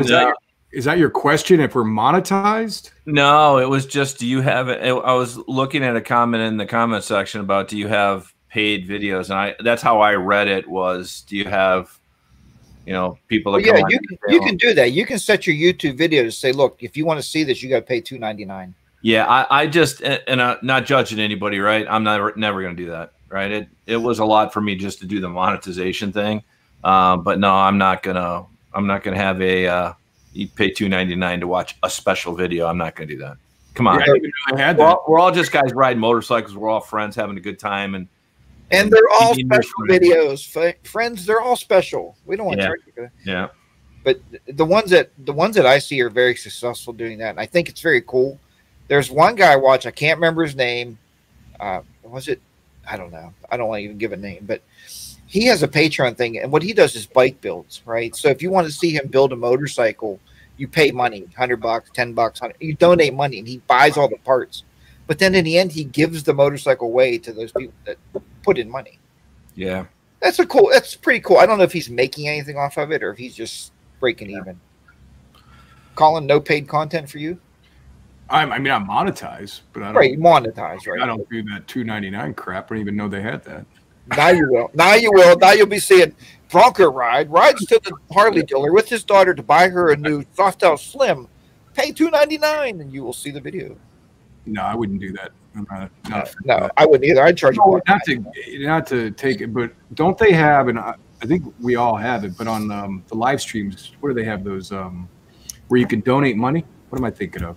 is that your question? If we're monetized? No, it was just, do you have it? I was looking at a comment in the comment section about, do you have paid videos? And that's how I read it was, do you have, you know, people that you can do that. You can set your YouTube video to say, look, if you want to see this, you got to pay $2.99. Yeah, I just, and I'm not judging anybody, right? I'm never going to do that, right? It was a lot for me just to do the monetization thing. But no, I'm not gonna have a, you pay $2.99 to watch a special video. I'm not going to do that. Come on. We're all just guys riding motorcycles. We're all friends having a good time. And they're all special videos. Friends, they're all special. We don't want to charge you for that. Yeah. But the ones that I see are very successful doing that. And I think it's very cool. There's one guy I watch. I can't remember his name. Was it? I don't know. I don't want to even give a name. But he has a Patreon thing, and what he does is bike builds, right? So if you want to see him build a motorcycle, you pay money, $100, $10, $100. You donate money, and he buys all the parts. But then in the end, he gives the motorcycle away to those people that put in money. Yeah, that's pretty cool. I don't know if he's making anything off of it or if he's just breaking even. Colin, no paid content for you? I mean, I'm monetized, but I don't. Right, monetized, right? I don't do that $2.99 crap. I don't even know they had that. Now you will. Now you will. Now you'll be seeing Bronco rides to the Harley dealer with his daughter to buy her a new Softail Slim. Pay $2.99, and you will see the video. No, I wouldn't do that. No, I wouldn't either. I'd charge you. Not to take it, but don't they have? And I think we all have it. But on the live streams, what do they have? Those where you can donate money. What am I thinking of?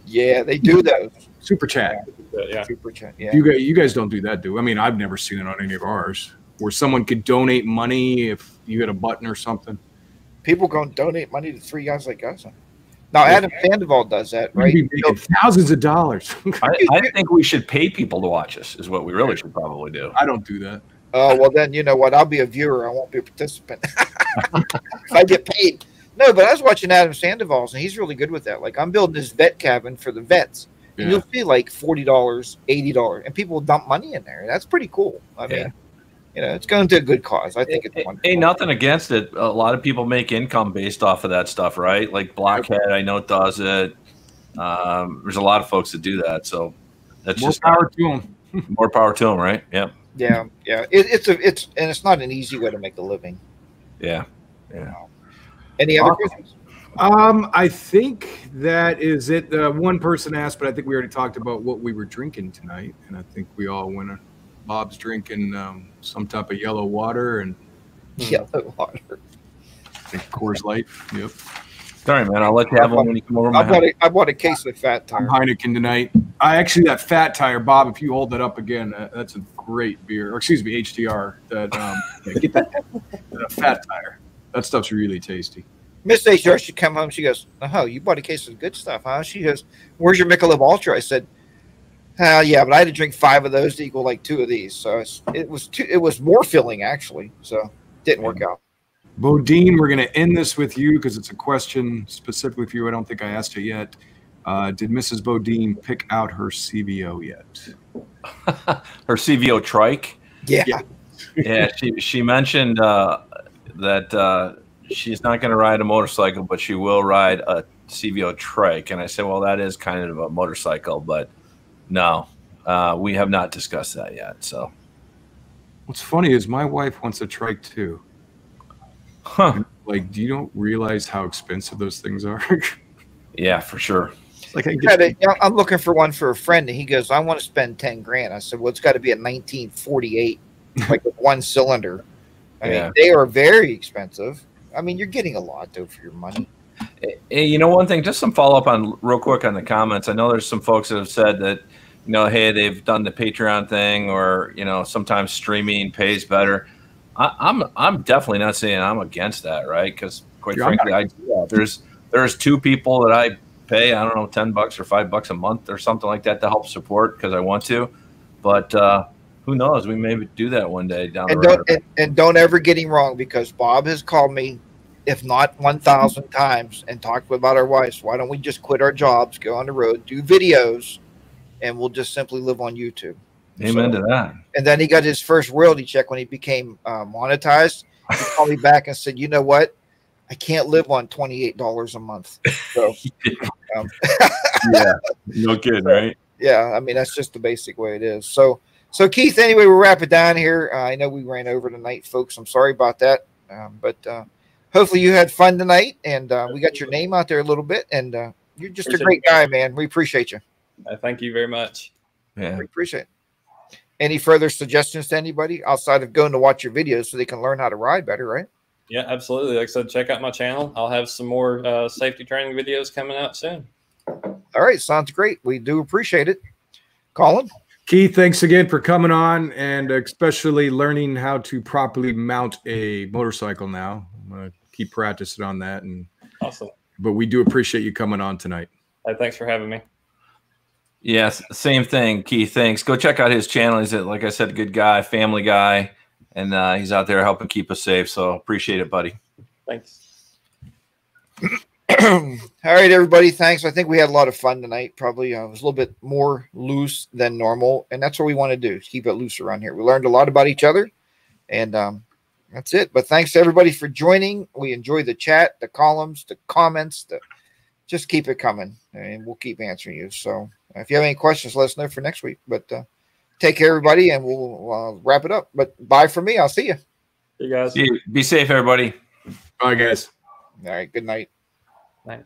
Yeah, they do those. Super chat. Yeah. Super chat. Yeah. You guys don't do that, do? I mean, I've never seen it on any of ours where someone could donate money if you had a button or something. People go and donate money to three guys like us. Now, Adam Sandoval does that, right? Thousands of dollars. I think we should pay people to watch us is what we really should probably do. I don't do that. Oh, well, then you know what? I'll be a viewer. I won't be a participant. If I get paid. No, but I was watching Adam Sandoval's, and he's really good with that. Like, I'm building this vet cabin for the vets. And you'll see like $40, $80, and people dump money in there. That's pretty cool. I mean, you know, it's going to a good cause. I think it's wonderful. Ain't nothing against it. A lot of people make income based off of that stuff, right? Like Blockhead, I know does it. There's a lot of folks that do that. So that's more power to them. More power to them, right? Yeah. Yeah, yeah. It's not an easy way to make a living. Yeah. Any other questions? I think that is it. One person asked, but I think we already talked about what we were drinking tonight, and I think we all went. Bob's drinking some type of yellow water and yellow water. Coors Light. Yep. Sorry, man. I'll let you have one when you come over. I bought a case of Fat Tire. Heineken tonight. That Fat Tire, Bob. If you hold that up again, that's a great beer. Or excuse me, HTR. That get that Fat Tire. That stuff's really tasty. Miss HR, she come home. She goes, "Oh, you bought a case of good stuff, huh?" She goes, "Where's your Michelob Ultra?" I said, "Yeah, but I had to drink 5 of those to equal like 2 of these, so it was more filling actually, so didn't work out." Bodeen, we're going to end this with you because it's a question specifically for you. I don't think I asked it yet. Did Mrs. Bodeen pick out her CVO yet? Her CVO trike? Yeah. Yeah, she mentioned that she's not going to ride a motorcycle, but she will ride a CVO trike. And I said, well, that is kind of a motorcycle, but no, we have not discussed that yet. So what's funny is my wife wants a trike too. Huh. Like, do you don't realize how expensive those things are? Yeah, for sure. Like, I'm looking for one for a friend, and he goes, I want to spend 10 grand. I said, well, it's got to be a 1948, like with one cylinder. I mean, they are very expensive. I mean, you're getting a lot though for your money. Hey, you know, one thing, just some follow up on real quick on the comments. I know there's some folks that have said that, you know, hey, they've done the Patreon thing, or, you know, sometimes streaming pays better. I'm definitely not saying I'm against that, right? Because quite frankly, I do that. There's two people that I pay, I don't know, $10 or $5 a month or something like that to help support because I want to. But who knows? We may do that one day down the road. And don't ever get him wrong, because Bob has called me, if not 1,000 times, and talked about our wives. Why don't we just quit our jobs, go on the road, do videos, and we'll just simply live on YouTube. Amen to that. And then he got his first royalty check when he became monetized. He called me back and said, you know what? I can't live on $28 a month. So, yeah, no kidding, right? Yeah, I mean, that's just the basic way it is. So Keith, anyway, we'll wrap it down here. I know we ran over tonight, folks. I'm sorry about that. But hopefully you had fun tonight, and we got your name out there a little bit, and you're just a great guy, man. We appreciate you. Thank you very much. Yeah, we appreciate it. Any further suggestions to anybody outside of going to watch your videos so they can learn how to ride better, right? Yeah, absolutely. Like I said, check out my channel. I'll have some more safety training videos coming out soon. All right. Sounds great. We do appreciate it. Colin? Keith, thanks again for coming on, and especially learning how to properly mount a motorcycle now. I'm going to keep practicing on that. Awesome. But we do appreciate you coming on tonight. Thanks for having me. Yes, same thing, Keith. Thanks. Go check out his channel. He's, like I said, a good guy, family guy, and he's out there helping keep us safe. So appreciate it, buddy. Thanks. All right, everybody. Thanks. I think we had a lot of fun tonight. Probably it was a little bit more loose than normal, and that's what we want to do, is keep it loose around here. We learned a lot about each other, and that's it. But thanks to everybody for joining. We enjoyed the chat, the columns, the comments. Just keep it coming, and we'll keep answering you. So if you have any questions, let us know for next week. But take care, everybody, and we'll wrap it up. But bye for me. I'll see you. See you guys. Be safe, everybody. Bye, guys. All right. Good night. Night.